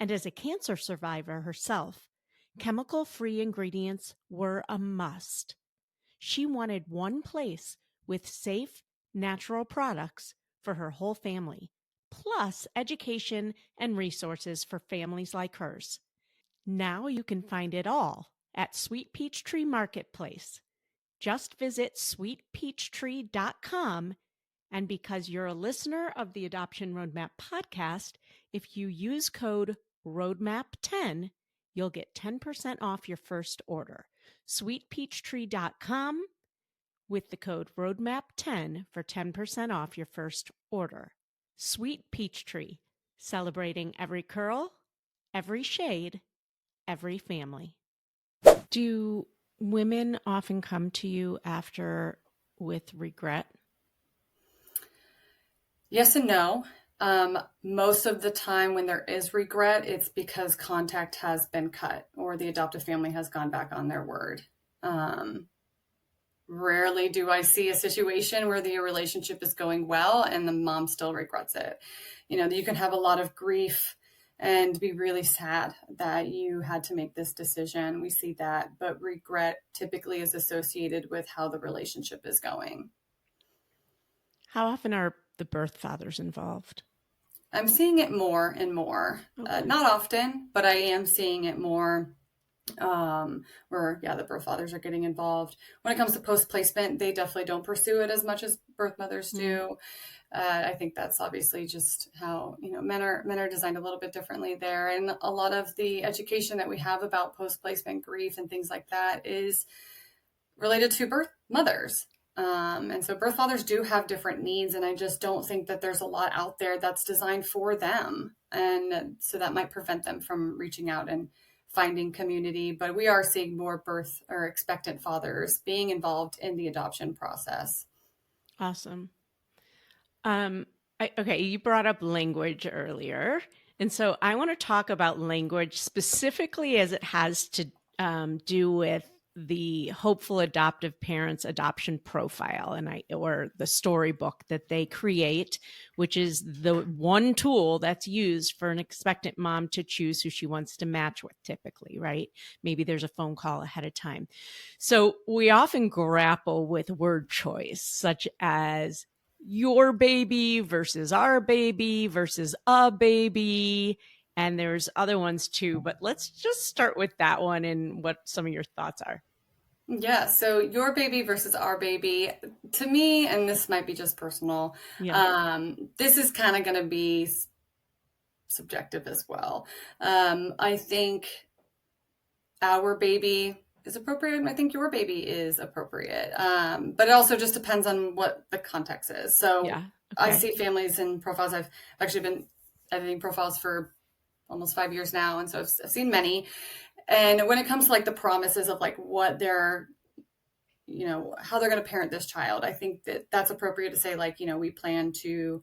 And as a cancer survivor herself, chemical-free ingredients were a must. She wanted one place with safe, natural products for her whole family, plus education and resources for families like hers. Now you can find it all at Sweet Peachtree Marketplace. Just visit sweetpeachtree.com, and because you're a listener of the Adoption Roadmap podcast, if you use code ROADMAP10, you'll get 10% off your first order. sweetpeachtree.com with the code ROADMAP10 for 10% off your first order. Sweet Peachtree, celebrating every curl, every shade, every family. Do women often come to you after with regret? Yes and no. Most of the time when there is regret, it's because contact has been cut or the adoptive family has gone back on their word. Rarely do I see a situation where the relationship is going well and the mom still regrets it. You can have a lot of grief and be really sad that you had to make this decision. We see that, but regret typically is associated with how the relationship is going. How often are the birth fathers involved? I'm seeing it more and more. Okay. Not often, but I am seeing it more. Where the birth fathers are getting involved. When it comes to post placement, they definitely don't pursue it as much as birth mothers do. I think that's obviously just how men are designed a little bit differently there, and a lot of the education that we have about post placement grief and things like that is related to birth mothers. And so birth fathers do have different needs, and I just don't think that there's a lot out there that's designed for them, and so that might prevent them from reaching out and finding community. But we are seeing more birth or expectant fathers being involved in the adoption process. Awesome. Okay, you brought up language earlier, and so I want to talk about language specifically as it has to do with the hopeful adoptive parents adoption profile or the storybook that they create, which is the one tool that's used for an expectant mom to choose who she wants to match with typically, right? Maybe there's a phone call ahead of time. So we often grapple with word choice, such as your baby versus our baby versus a baby. And there's other ones too, but let's just start with that one and what some of your thoughts are. Yeah, so your baby versus our baby, to me, and this might be just personal, this is kind of going to be subjective as well. I think our baby is appropriate, and I think your baby is appropriate. But it also just depends on what the context is. So I see families and profiles. I've actually been editing profiles for almost 5 years now, and so I've seen many. And when it comes to like the promises of like what they're, how they're going to parent this child, I think that that's appropriate to say like, we plan to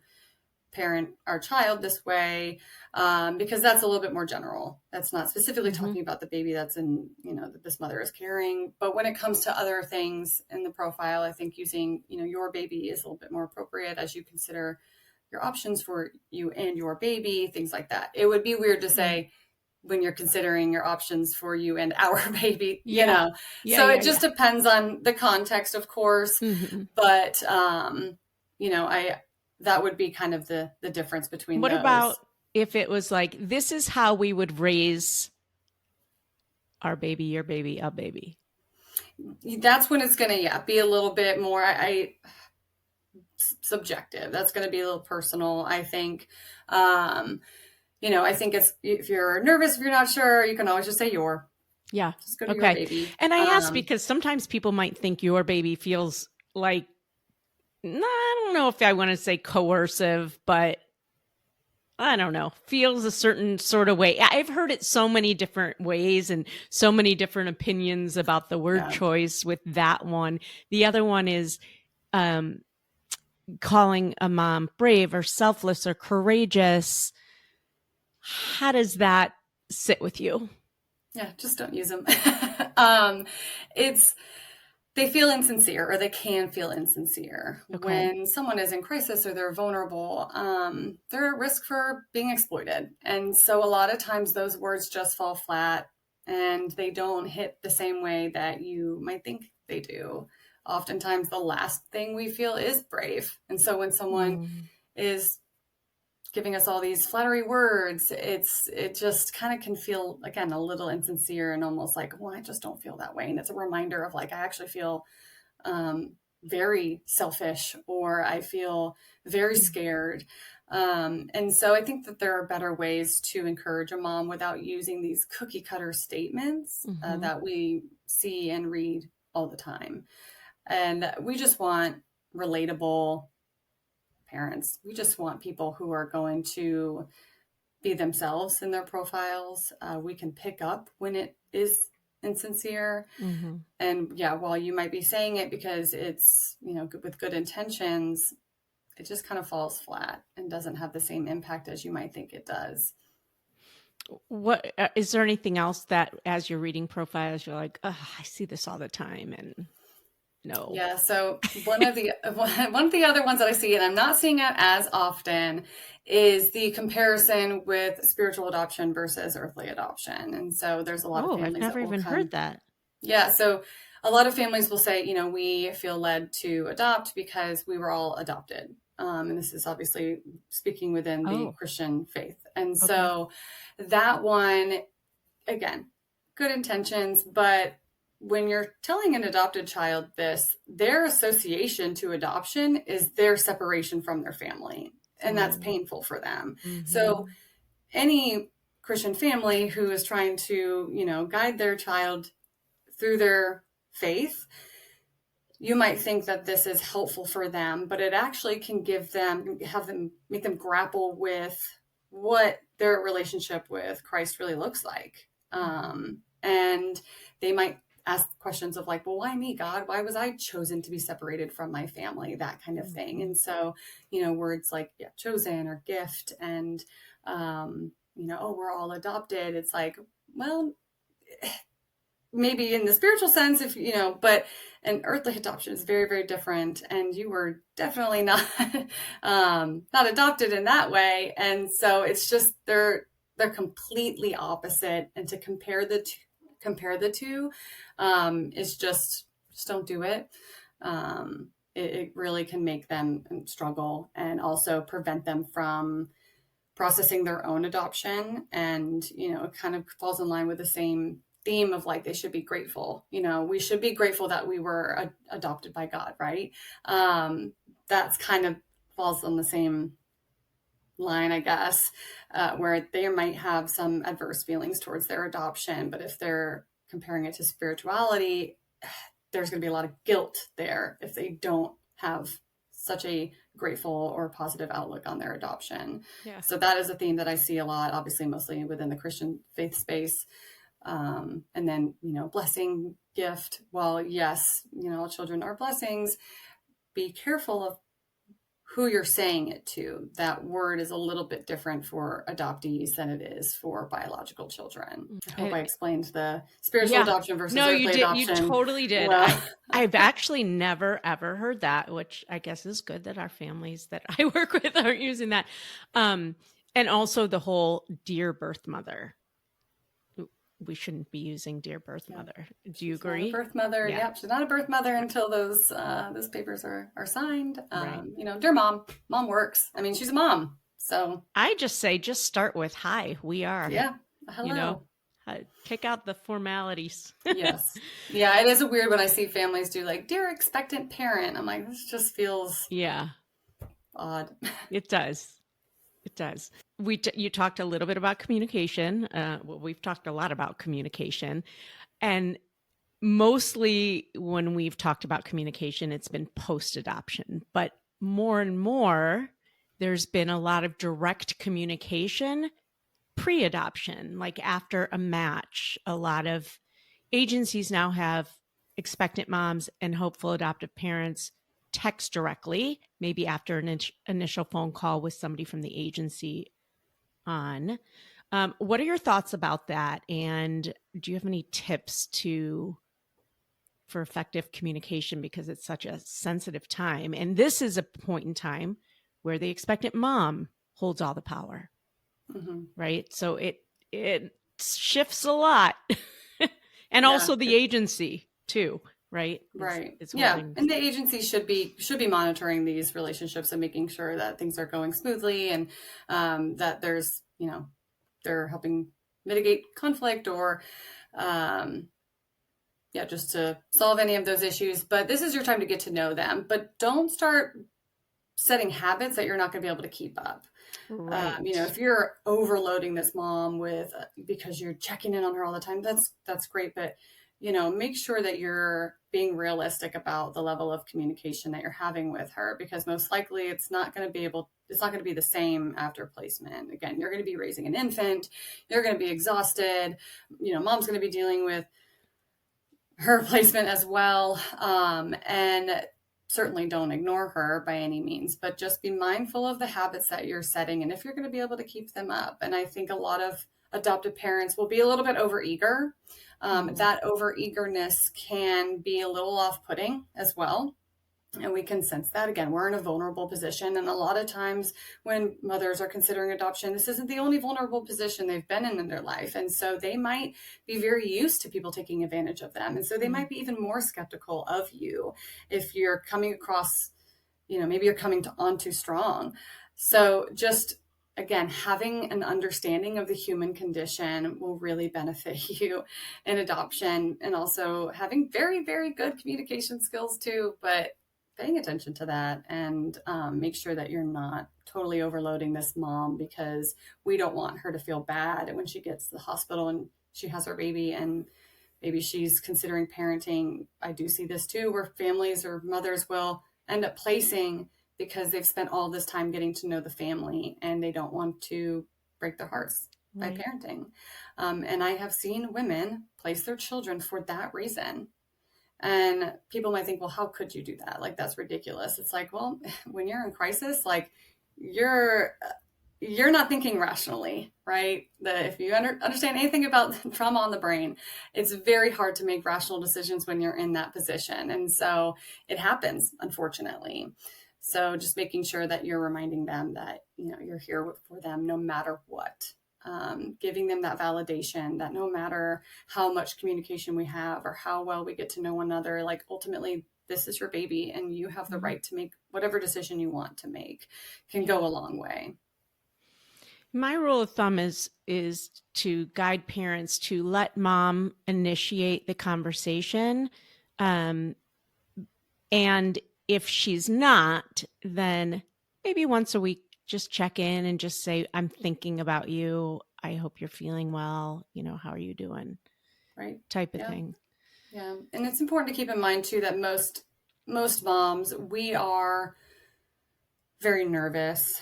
parent our child this way, because that's a little bit more general. That's not specifically talking about the baby that's in, that this mother is carrying. But when it comes to other things in the profile, I think using, your baby is a little bit more appropriate as you consider your options for you and your baby, things like that. It would be weird to say, when you're considering your options for you and our baby, so it just depends on the context, of course. But, that would be kind of the difference between what those. About if it was like, this is how we would raise our baby, your baby, a baby? That's when it's going to, be a little bit more, subjective. That's going to be a little personal, I think. I think it's, if you're nervous, if you're not sure, you can always just say your. Yeah. Just go to your baby. And I ask because sometimes people might think your baby feels like, I don't know if I want to say coercive, but I don't know, feels a certain sort of way. I've heard it so many different ways and so many different opinions about the word choice with that one. The other one is calling a mom brave or selfless or courageous. How does that sit with you? Yeah, just don't use them. They feel insincere, or they can feel insincere. When someone is in crisis or they're vulnerable, they're at risk for being exploited. And so a lot of times those words just fall flat and they don't hit the same way that you might think they do. Oftentimes the last thing we feel is brave. And so when someone is giving us all these flattery words, it just kind of can feel, again, a little insincere and almost like, well, I just don't feel that way. And it's a reminder of like, I actually feel very selfish, or I feel very scared. And so I think that there are better ways to encourage a mom without using these cookie cutter statements that we see and read all the time. And we just want relatable parents. We just want people who are going to be themselves in their profiles. We can pick up when it is insincere. And while you might be saying it because it's, with good intentions, it just kind of falls flat and doesn't have the same impact as you might think it does. What is there anything else that as you're reading profiles, you're like, oh, I see this all the time, and no. Yeah. So one of the other ones that I see, and I'm not seeing it as often, is the comparison with spiritual adoption versus earthly adoption. And so there's a lot of families. I've never even heard that. Yeah. So a lot of families will say, we feel led to adopt because we were all adopted. And this is obviously speaking within the Christian faith. And Okay. so that one, again, good intentions, but when you're telling an adopted child this, their association to adoption is their separation from their family. And that's painful for them. Mm-hmm. So any Christian family who is trying to, guide their child through their faith, you might think that this is helpful for them, but it actually can make them grapple with what their relationship with Christ really looks like. And they might ask questions of like, well, why me, God? Why was I chosen to be separated from my family? That kind of thing. And so, words like chosen or gift and, we're all adopted. It's like, well, maybe in the spiritual sense, but an earthly adoption is very, very different. And you were definitely not, not adopted in that way. And so it's just, they're completely opposite. And to compare the two is just don't do it. It really can make them struggle and also prevent them from processing their own adoption. And, it kind of falls in line with the same theme of like, they should be grateful. We should be grateful that we were adopted by God, right? That's kind of falls on the same line, I guess, where they might have some adverse feelings towards their adoption. But if they're comparing it to spirituality, there's going to be a lot of guilt there if they don't have such a grateful or positive outlook on their adoption. Yeah. So that is a theme that I see a lot, obviously, mostly within the Christian faith space. And then, blessing, gift. Well, yes, all children are blessings. Be careful of who you're saying it to. That word is a little bit different for adoptees than it is for biological children. I hope I explained the spiritual adoption versus earthly adoption. You totally did. Well, I've actually never, ever heard that, which I guess is good that our families that I work with aren't using that. And also the whole dear birth mother. We shouldn't be using dear birth mother. Do you agree? Birth mother. Yeah. Yep. She's not a birth mother until those papers are signed. Right. Dear mom. Mom works. I mean, she's a mom. So I just say, start with hi, we are. Yeah. Hello. Kick out the formalities. Yes. Yeah. It is weird when I see families do like, dear expectant parent. I'm like, this just feels odd. It does. It does. You talked a little bit about communication. We've talked a lot about communication. And mostly when we've talked about communication, it's been post-adoption. But more and more, there's been a lot of direct communication pre-adoption, like after a match. A lot of agencies now have expectant moms and hopeful adoptive parents text directly, maybe after an initial phone call with somebody from the agency on. What are your thoughts about that? And do you have any tips for effective communication? Because it's such a sensitive time. And this is a point in time where the expectant mom holds all the power, right? So it shifts a lot. And also the agency too. Right. Right. And the agency should be monitoring these relationships and making sure that things are going smoothly and that there's, they're helping mitigate conflict or, just to solve any of those issues. But this is your time to get to know them. But don't start setting habits that you're not going to be able to keep up. Right. If you're overloading this mom with because you're checking in on her all the time, that's great. But make sure that you're being realistic about the level of communication that you're having with her, because most likely it's not going to be the same after placement. Again, you're going to be raising an infant. You're going to be exhausted. Mom's going to be dealing with her placement as well. And certainly don't ignore her by any means, but just be mindful of the habits that you're setting and if you're going to be able to keep them up. And I think a lot of adoptive parents will be a little bit overeager. That overeagerness can be a little off-putting as well. And we can sense that. Again, we're in a vulnerable position. And a lot of times when mothers are considering adoption, this isn't the only vulnerable position they've been in their life. And so they might be very used to people taking advantage of them. And so they might be even more skeptical of you if you're coming across maybe you're coming on too strong. So just, again, having an understanding of the human condition will really benefit you in adoption, and also having very, very good communication skills too, but paying attention to that, and make sure that you're not totally overloading this mom, because we don't want her to feel bad when she gets to the hospital and she has her baby and maybe she's considering parenting. I do see this too, where families or mothers will end up placing because they've spent all this time getting to know the family and they don't want to break their hearts by parenting. And I have seen women place their children for that reason. And people might think, well, how could you do that? Like, that's ridiculous. It's like, well, when you're in crisis, like you're not thinking rationally, right? That if you understand anything about trauma on the brain, it's very hard to make rational decisions when you're in that position. And so it happens, unfortunately. So just making sure that you're reminding them that, you're here for them no matter what. Giving them that validation that no matter how much communication we have or how well we get to know one another, like ultimately this is your baby and you have the right to make whatever decision you want to make, can go a long way. My rule of thumb is to guide parents to let mom initiate the conversation. And if she's not, then maybe once a week, just check in and just say, I'm thinking about you. I hope you're feeling well. How are you doing? Right. Type of thing. Yeah. And it's important to keep in mind too, that most moms, we are very nervous.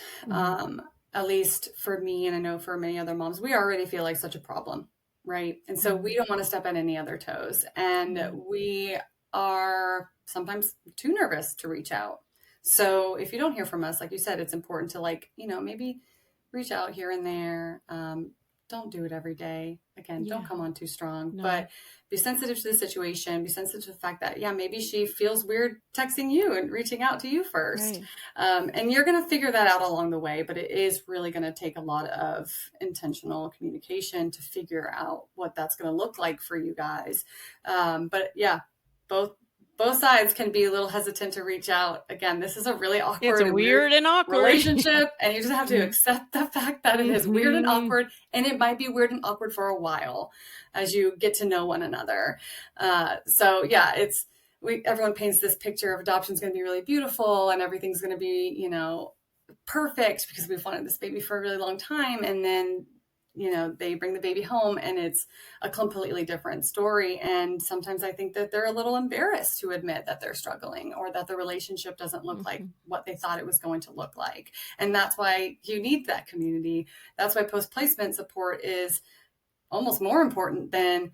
At least for me, and I know for many other moms, we already feel like such a problem. Right. And so we don't want to step on any other toes. And we are sometimes too nervous to reach out. So if you don't hear from us, like you said, it's important to maybe reach out here and there. Don't do it every day. Again, don't come on too strong, but be sensitive to the situation, be sensitive to the fact that, maybe she feels weird texting you and reaching out to you first. Right. And you're going to figure that out along the way, but it is really going to take a lot of intentional communication to figure out what that's going to look like for you guys. But both sides can be a little hesitant to reach out. Again, this is a really awkward, it's weird and awkward relationship, and you just have to accept the fact that it is weird and awkward, and it might be weird and awkward for a while as you get to know one another. Everyone paints this picture of adoption is going to be really beautiful and everything's going to be, perfect because we've wanted this baby for a really long time, and then they bring the baby home and it's a completely different story. And sometimes I think that they're a little embarrassed to admit that they're struggling or that the relationship doesn't look like what they thought it was going to look like. And that's why you need that community. That's why post-placement support is almost more important than,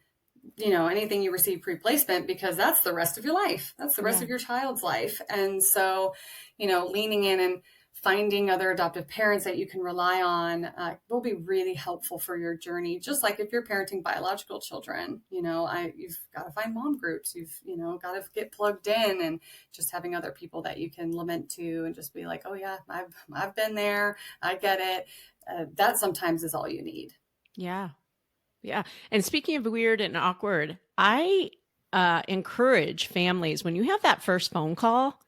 anything you receive pre-placement, because that's the rest of your life. That's the rest of your child's life. And so, leaning in and finding other adoptive parents that you can rely on will be really helpful for your journey. Just like if you're parenting biological children, you've got to find mom groups. You've, got to get plugged in, and just having other people that you can lament to and just be like, oh yeah, I've been there. I get it. That sometimes is all you need. Yeah. Yeah. And speaking of weird and awkward, I encourage families, when you have that first phone call,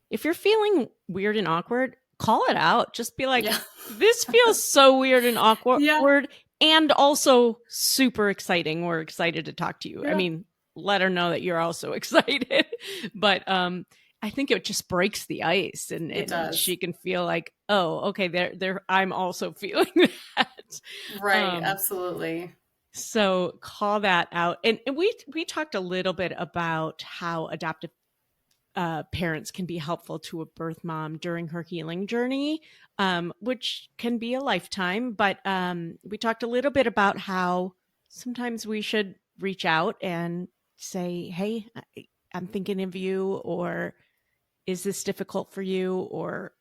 if you're feeling weird and awkward, call it out. Just be like, this feels so weird and awkward and also super exciting. We're excited to talk to you. I mean, let her know that you're also excited. But I think it just breaks the ice, and she can feel like, oh, okay, there I'm also feeling that. Right. Absolutely. So call that out. And we talked a little bit about how adoptive parents can be helpful to a birth mom during her healing journey, which can be a lifetime. But we talked a little bit about how sometimes we should reach out and say, hey, I'm thinking of you, or is this difficult for you, or,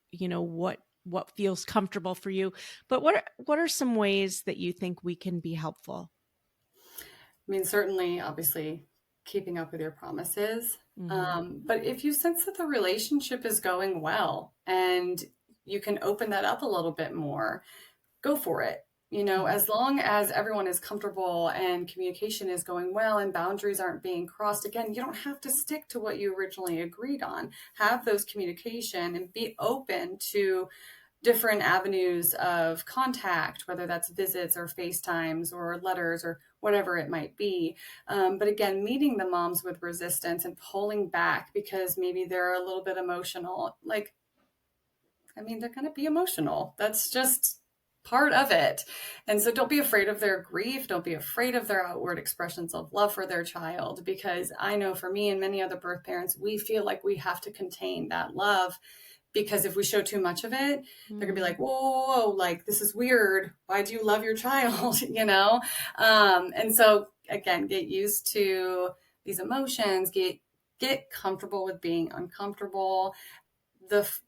what feels comfortable for you? But what are some ways that you think we can be helpful? I mean, certainly, obviously, keeping up with your promises. But if you sense that the relationship is going well and you can open that up a little bit more, go for it. As long as everyone is comfortable and communication is going well and boundaries aren't being crossed, again, you don't have to stick to what you originally agreed on. Have those communication and be open to different avenues of contact, whether that's visits or FaceTimes or letters or whatever it might be. But again, meeting the moms with resistance and pulling back because maybe they're a little bit emotional. They're going to be emotional. That's just part of it. And so don't be afraid of their grief. Don't be afraid of their outward expressions of love for their child, because I know for me and many other birth parents, we feel like we have to contain that love, because if we show too much of it, they're gonna be like, whoa, like, this is weird. Why do you love your child? And so again, get used to these emotions, get comfortable with being uncomfortable.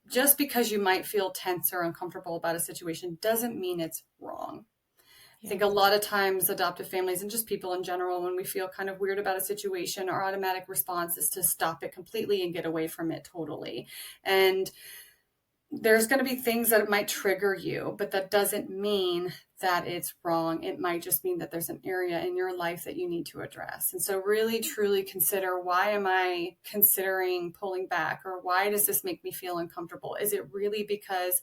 Just because you might feel tense or uncomfortable about a situation doesn't mean it's wrong. I think a lot of times adoptive families and just people in general, when we feel kind of weird about a situation, our automatic response is to stop it completely and get away from it totally. And there's going to be things that might trigger you, but that doesn't mean that it's wrong. It might just mean that there's an area in your life that you need to address. And so really, truly consider, why am I considering pulling back? Or why does this make me feel uncomfortable? Is it really because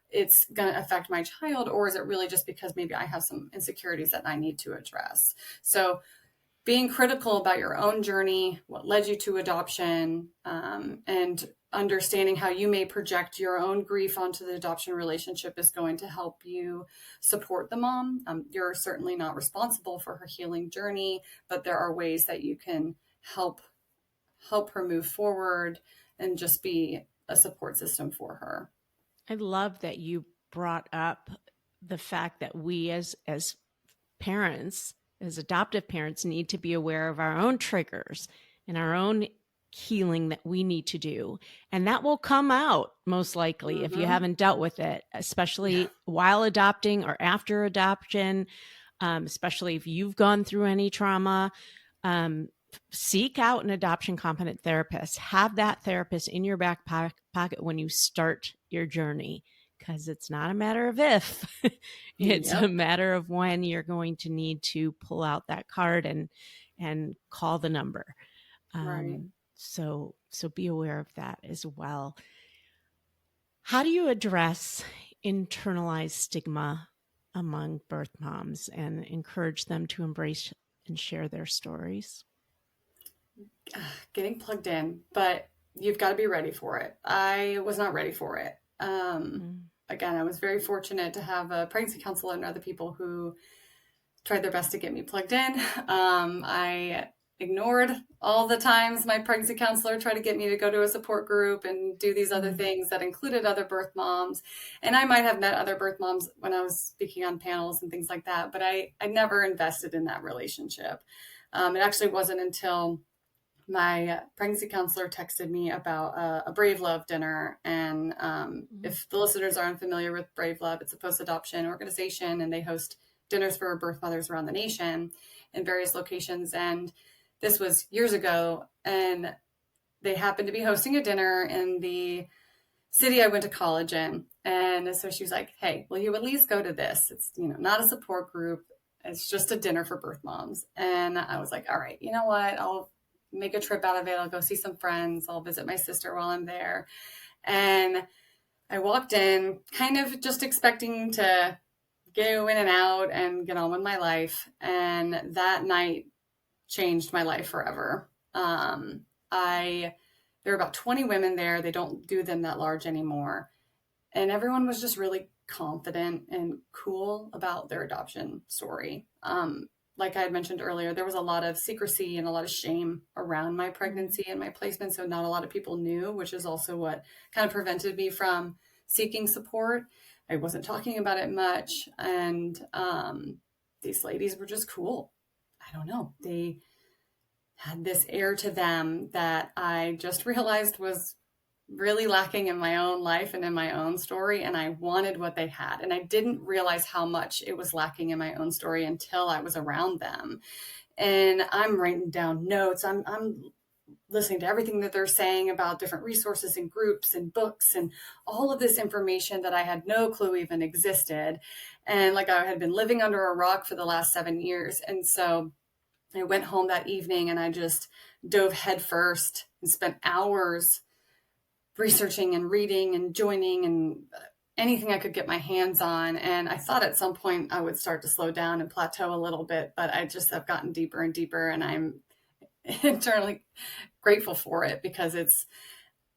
it's going to affect my child? Or is it really just because maybe I have some insecurities that I need to address? So being critical about your own journey, what led you to adoption, and understanding how you may project your own grief onto the adoption relationship is going to help you support the mom. You're certainly not responsible for her healing journey, but there are ways that you can help her move forward and just be a support system for her. I love that you brought up the fact that we as parents, as adoptive parents, need to be aware of our own triggers and our own healing that we need to do. And that will come out most likely if you haven't dealt with it, especially while adopting or after adoption, especially if you've gone through any trauma. Seek out an adoption competent therapist. Have that therapist in your back pocket when you start your journey, because it's not a matter of if, it's a matter of when you're going to need to pull out that card and call the number. Right. So be aware of that as well. How do you address internalized stigma among birth moms and encourage them to embrace and share their stories? Getting plugged in, but you've got to be ready for it. I was not ready for it. Again, I was very fortunate to have a pregnancy counselor and other people who tried their best to get me plugged in. I ignored all the times my pregnancy counselor tried to get me to go to a support group and do these other things that included other birth moms. And I might have met other birth moms when I was speaking on panels and things like that, but I never invested in that relationship. It actually wasn't until my pregnancy counselor texted me about a Brave Love dinner. And if the listeners are unfamiliar with Brave Love, it's a post-adoption organization, and they host dinners for birth mothers around the nation in various locations. And this was years ago, and they happened to be hosting a dinner in the city I went to college in. And so she was like, hey, will you at least go to this? It's, not a support group. It's just a dinner for birth moms. And I was like, all right, you know what? I'll make a trip out of it. I'll go see some friends. I'll visit my sister while I'm there. And I walked in kind of just expecting to go in and out and get on with my life. And that night changed my life forever. There were about 20 women there. They don't do them that large anymore. And everyone was just really confident and cool about their adoption story. Like I had mentioned earlier, there was a lot of secrecy and a lot of shame around my pregnancy and my placement. So not a lot of people knew, which is also what kind of prevented me from seeking support. I wasn't talking about it much. And these ladies were just cool. I don't know. They had this air to them that I just realized was really lacking in my own life and in my own story. And I wanted what they had. And I didn't realize how much it was lacking in my own story until I was around them. And I'm writing down notes. I'm listening to everything that they're saying about different resources and groups and books and all of this information that I had no clue even existed. And like I had been living under a rock for the last 7 years. And so I went home that evening and I just dove headfirst and spent hours researching and reading and joining and anything I could get my hands on. And I thought at some point I would start to slow down and plateau a little bit, but I just have gotten deeper and deeper, and I'm internally grateful for it, because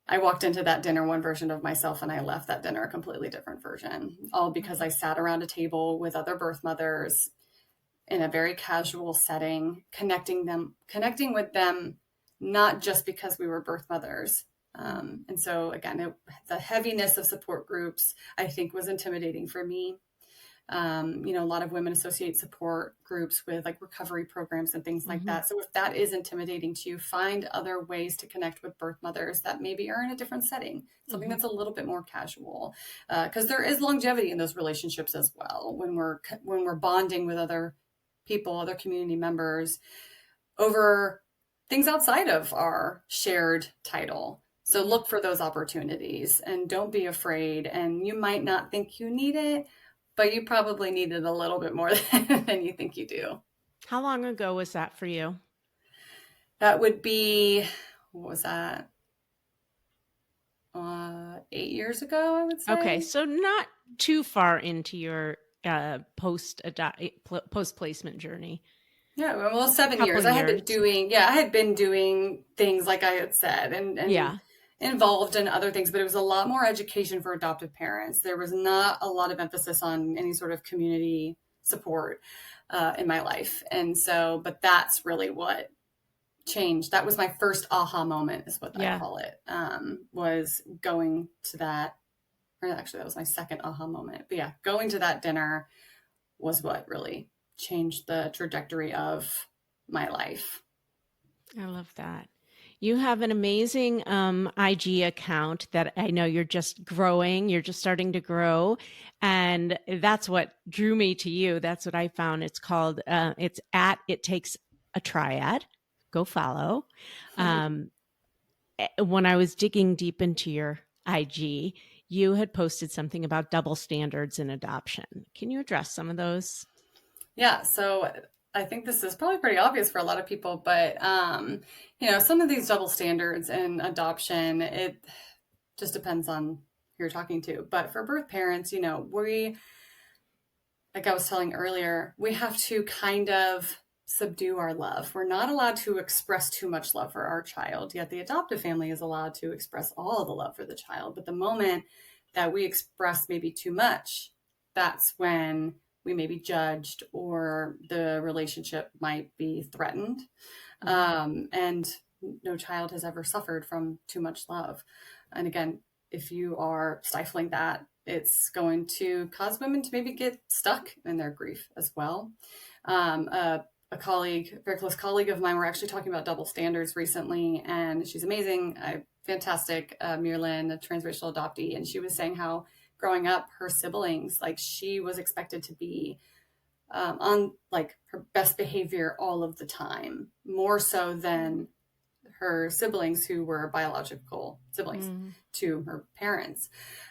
I walked into that dinner one version of myself and I left that dinner a completely different version, all because I sat around a table with other birth mothers in a very casual setting, connecting with them, not just because we were birth mothers. And so again, the heaviness of support groups, I think, was intimidating for me. A lot of women associate support groups with like recovery programs and things like that. So if that is intimidating to you, find other ways to connect with birth mothers that maybe are in a different setting, something that's a little bit more casual, because there is longevity in those relationships as well. When we're bonding with other people, other community members over things outside of our shared title. So look for those opportunities and don't be afraid. And you might not think you need it, but you probably need it a little bit more than you think you do. How long ago was that for you? That would be, what was that? 8 years ago, I would say. Okay, so not too far into your post-placement journey. Yeah, well, 7 years. I had been doing things like I had said, and involved in other things, but it was a lot more education for adoptive parents. There was not a lot of emphasis on any sort of community support in my life. And so, but that's really what changed. That was my first aha moment, is what I call it, was going to that, or actually that was my second aha moment. But yeah, going to that dinner was what really changed the trajectory of my life. I love that. You have an amazing IG account that I know you're just growing. You're just starting to grow. And that's what drew me to you. That's what I found. It's called, it's at It Takes a Triad. Go follow. When I was digging deep into your IG, you had posted something about double standards in adoption. Can you address some of those? Yeah. So I think this is probably pretty obvious for a lot of people, but, some of these double standards in adoption, it just depends on who you're talking to. But for birth parents, like I was telling earlier, we have to kind of subdue our love. We're not allowed to express too much love for our child, yet the adoptive family is allowed to express all the love for the child. But the moment that we express maybe too much, that's when we may be judged or the relationship might be threatened. And no child has ever suffered from too much love. And again, if you are stifling that, it's going to cause women to maybe get stuck in their grief as well. A colleague, very close colleague of mine, we're actually talking about double standards recently, and she's amazing, fantastic, Mirlyn, a transracial adoptee. And she was saying how growing up, her siblings, like she was expected to be on like her best behavior all of the time, more so than her siblings who were biological siblings to her parents.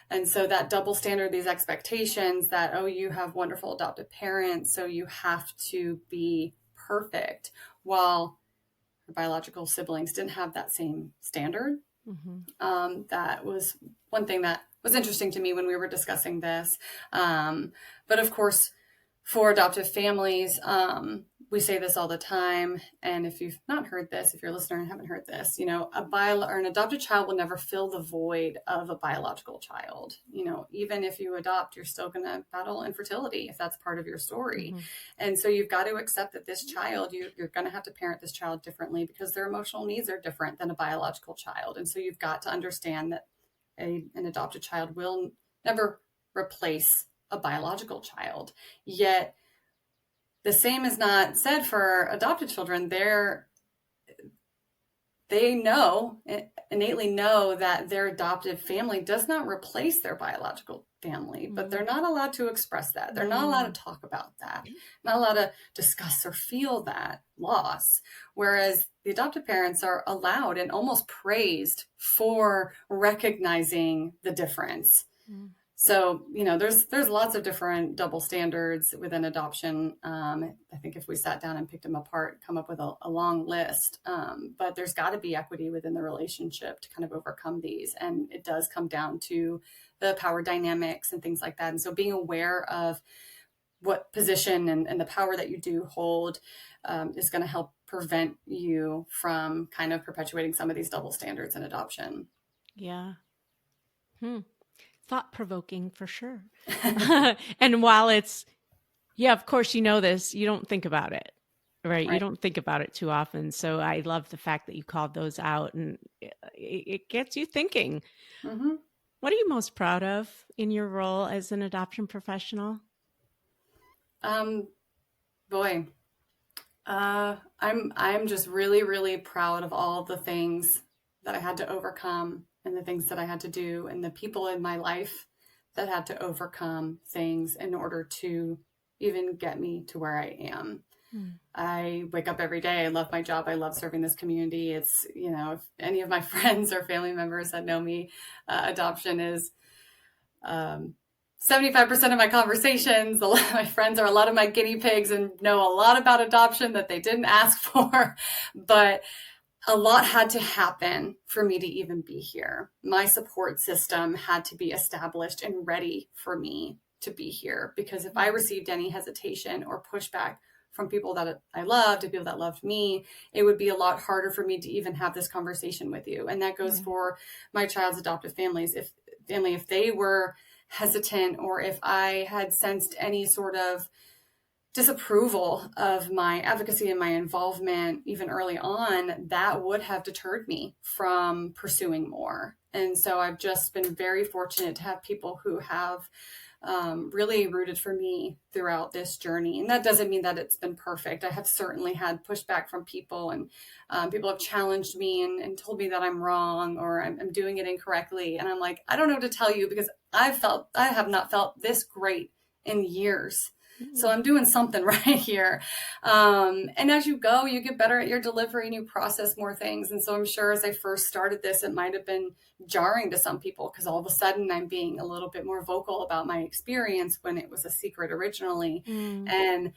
And so that double standard, these expectations that, oh, you have wonderful adoptive parents, so you have to be perfect, while her biological siblings didn't have that same standard. That was one thing that was interesting to me when we were discussing this. But of course, for adoptive families, we say this all the time. And if you've not heard this, if you're a listener and haven't heard this, an adopted child will never fill the void of a biological child. Even if you adopt, you're still going to battle infertility if that's part of your story. And so you've got to accept that this child, you're going to have to parent this child differently because their emotional needs are different than a biological child. And so you've got to understand that an adopted child will never replace a biological child. Yet the same is not said for adopted children. they innately know that their adoptive family does not replace their biological family, but they're not allowed to express that. They're not allowed to talk about that, not allowed to discuss or feel that loss. Whereas the adoptive parents are allowed and almost praised for recognizing the difference. So, there's lots of different double standards within adoption. I think if we sat down and picked them apart, come up with a long list. But there's got to be equity within the relationship to kind of overcome these. And it does come down to the power dynamics and things like that. And so being aware of what position and the power that you do hold is going to help prevent you from kind of perpetuating some of these double standards in adoption. Yeah. Thought-provoking for sure. And while it's, of course, this, you don't think about it, right? You don't think about it too often. So I love the fact that you called those out, and it gets you thinking. Mm-hmm. What are you most proud of in your role as an adoption professional? I'm just really, really proud of all the things that I had to overcome and the things that I had to do and the people in my life that had to overcome things in order to even get me to where I am. I wake up every day. I love my job. I love serving this community. It's, if any of my friends or family members that know me, adoption is 75% of my conversations. A lot of my friends are a lot of my guinea pigs and know a lot about adoption that they didn't ask for, but a lot had to happen for me to even be here. My support system had to be established and ready for me to be here, because if I received any hesitation or pushback from people that I loved and people that loved me, it would be a lot harder for me to even have this conversation with you. And that goes for my child's adoptive families. If they were hesitant, or if I had sensed any sort of disapproval of my advocacy and my involvement even early on, that would have deterred me from pursuing more. And so I've just been very fortunate to have people who have really rooted for me throughout this journey. And that doesn't mean that it's been perfect. I have certainly had pushback from people, and people have challenged me and told me that I'm wrong or I'm doing it incorrectly. And I'm like, I don't know what to tell you, because I have not felt this great in years. So I'm doing something right here. And as you go, you get better at your delivery and you process more things. And so I'm sure as I first started this, it might have been jarring to some people, because all of a sudden I'm being a little bit more vocal about my experience when it was a secret originally, and,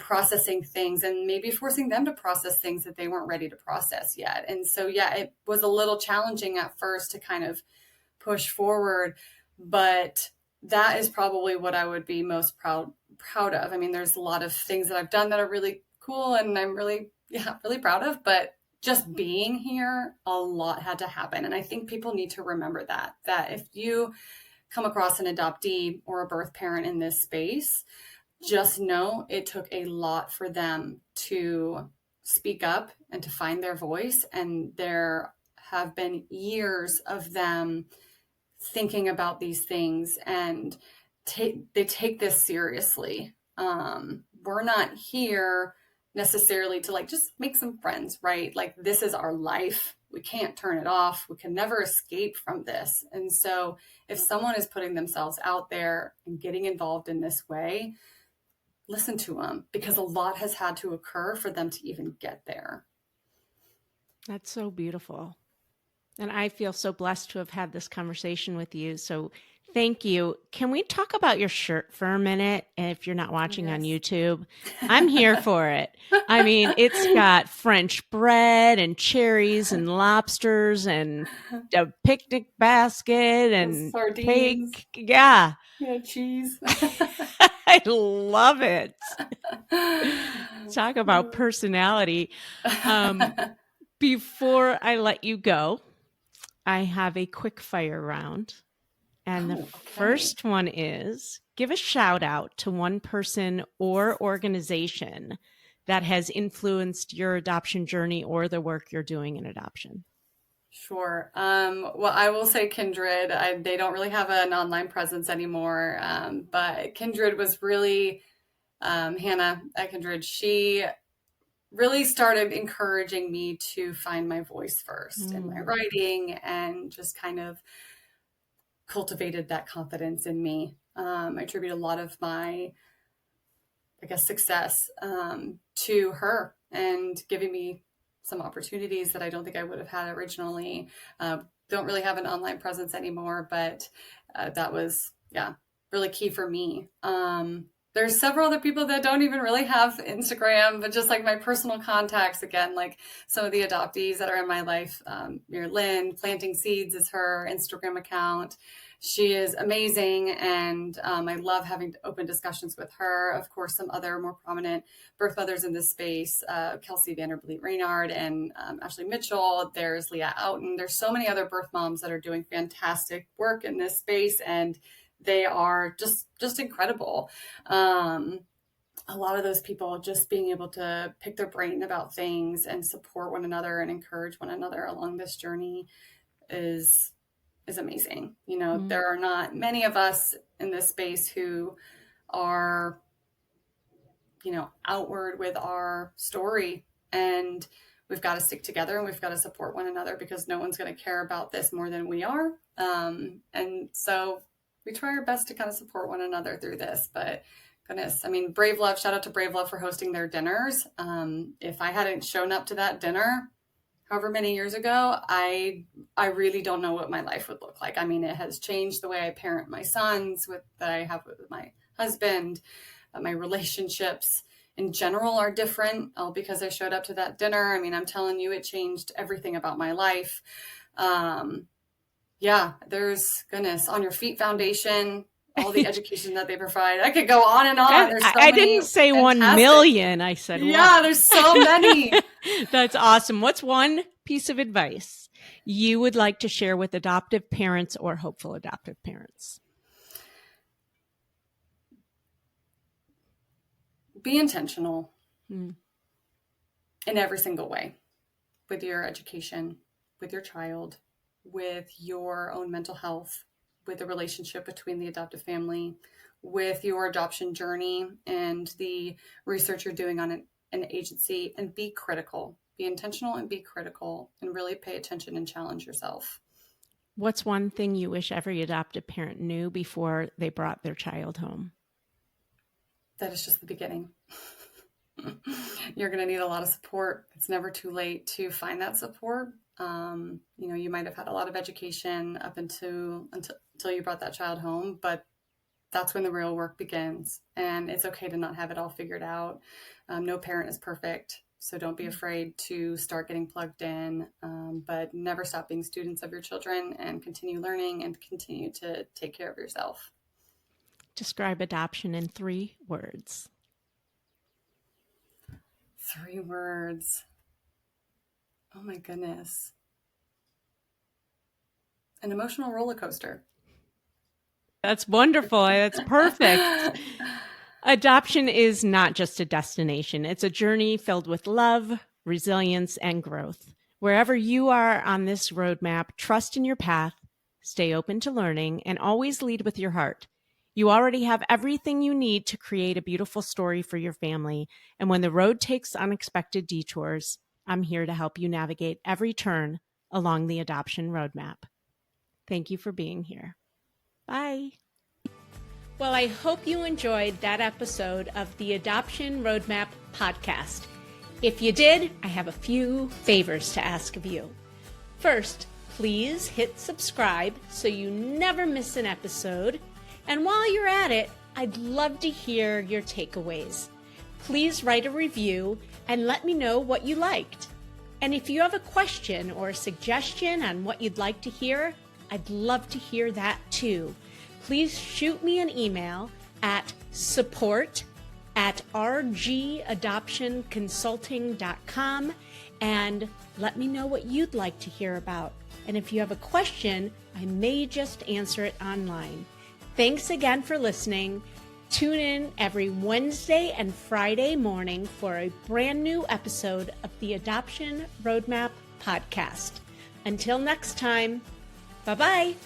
processing things and maybe forcing them to process things that they weren't ready to process yet. And so, it was a little challenging at first to kind of push forward, but that is probably what I would be most proud of. I mean, there's a lot of things that I've done that are really cool and I'm really proud of, but just being here, a lot had to happen. And I think people need to remember that if you come across an adoptee or a birth parent in this space, just know it took a lot for them to speak up and to find their voice. And there have been years of them thinking about these things, and they take this seriously. We're not here necessarily to just make some friends, right? This is our life. We can't turn it off. We can never escape from this. And so if someone is putting themselves out there and getting involved in this way, listen to them, because a lot has had to occur for them to even get there. That's so beautiful. And I feel so blessed to have had this conversation with you. So thank you. Can we talk about your shirt for a minute? If you're not watching on YouTube, I'm here for it. I mean, it's got French bread and cherries and lobsters and a picnic basket and sardines. Cake. Yeah, cheese. I love it. Talk about personality. Before I let you go, I have a quick fire round. And the first one is, give a shout out to one person or organization that has influenced your adoption journey or the work you're doing in adoption. Sure. Well, I will say Kindred. They don't really have an online presence anymore, but Kindred was really, Hannah at Kindred, she really started encouraging me to find my voice first in my writing, and just kind of cultivated that confidence in me. I attribute a lot of my, I guess, success to her, and giving me some opportunities that I don't think I would have had originally. Don't really have an online presence anymore, but that was, really key for me. There's several other people that don't even really have Instagram, but just like my personal contacts, again, like some of the adoptees that are in my life. Lynn, Planting Seeds is her Instagram account. She is amazing, and I love having open discussions with her. Of course, some other more prominent birth mothers in this space, Kelsey Vanderbilt-Reynard and Ashley Mitchell. There's Leah Outen. There's so many other birth moms that are doing fantastic work in this space, and they are just incredible. A lot of those people, just being able to pick their brain about things and support one another and encourage one another along this journey is amazing. There are not many of us in this space who are, outward with our story, and we've got to stick together and we've got to support one another, because no one's going to care about this more than we are. And so we try our best to kind of support one another through this. But goodness, Brave Love, shout out to Brave Love for hosting their dinners. If I hadn't shown up to that dinner however many years ago, I really don't know what my life would look like. It has changed the way I parent my sons, that I have with my husband. My relationships in general are different, all because I showed up to that dinner. I'm telling you, it changed everything about my life. There's, goodness, On Your Feet Foundation, all the education that they provide. I could go on and on. There's so I many didn't say fantastic. 1 million. I said, yeah, there's so many. That's awesome. What's one piece of advice you would like to share with adoptive parents or hopeful adoptive parents? Be intentional in every single way, with your education, with your child, with your own mental health, with the relationship between the adoptive family, with your adoption journey and the research you're doing on an agency, and be critical. Be intentional and be critical, and really pay attention and challenge yourself. What's one thing you wish every adoptive parent knew before they brought their child home? That is just the beginning. You're going to need a lot of support. It's never too late to find that support. You might have had a lot of education up until you brought that child home, but that's when the real work begins. And it's okay to not have it all figured out. No parent is perfect, so don't be afraid to start getting plugged in, but never stop being students of your children, and continue learning and continue to take care of yourself. Describe adoption in 3 words. 3 words. Oh my goodness. An emotional roller coaster. That's wonderful. That's perfect. Adoption is not just a destination. It's a journey filled with love, resilience, and growth. Wherever you are on this roadmap, trust in your path, stay open to learning, and always lead with your heart. You already have everything you need to create a beautiful story for your family. And when the road takes unexpected detours, I'm here to help you navigate every turn along the adoption roadmap. Thank you for being here. Bye. Well, I hope you enjoyed that episode of the Adoption Roadmap podcast. If you did, I have a few favors to ask of you. First, please hit subscribe so you never miss an episode. And while you're at it, I'd love to hear your takeaways. Please write a review and let me know what you liked. And if you have a question or a suggestion on what you'd like to hear, I'd love to hear that too. Please shoot me an email at support@rgadoptionconsulting.com and let me know what you'd like to hear about. And if you have a question, I may just answer it online. Thanks again for listening. Tune in every Wednesday and Friday morning for a brand new episode of the Adoption Roadmap podcast. Until next time, bye-bye.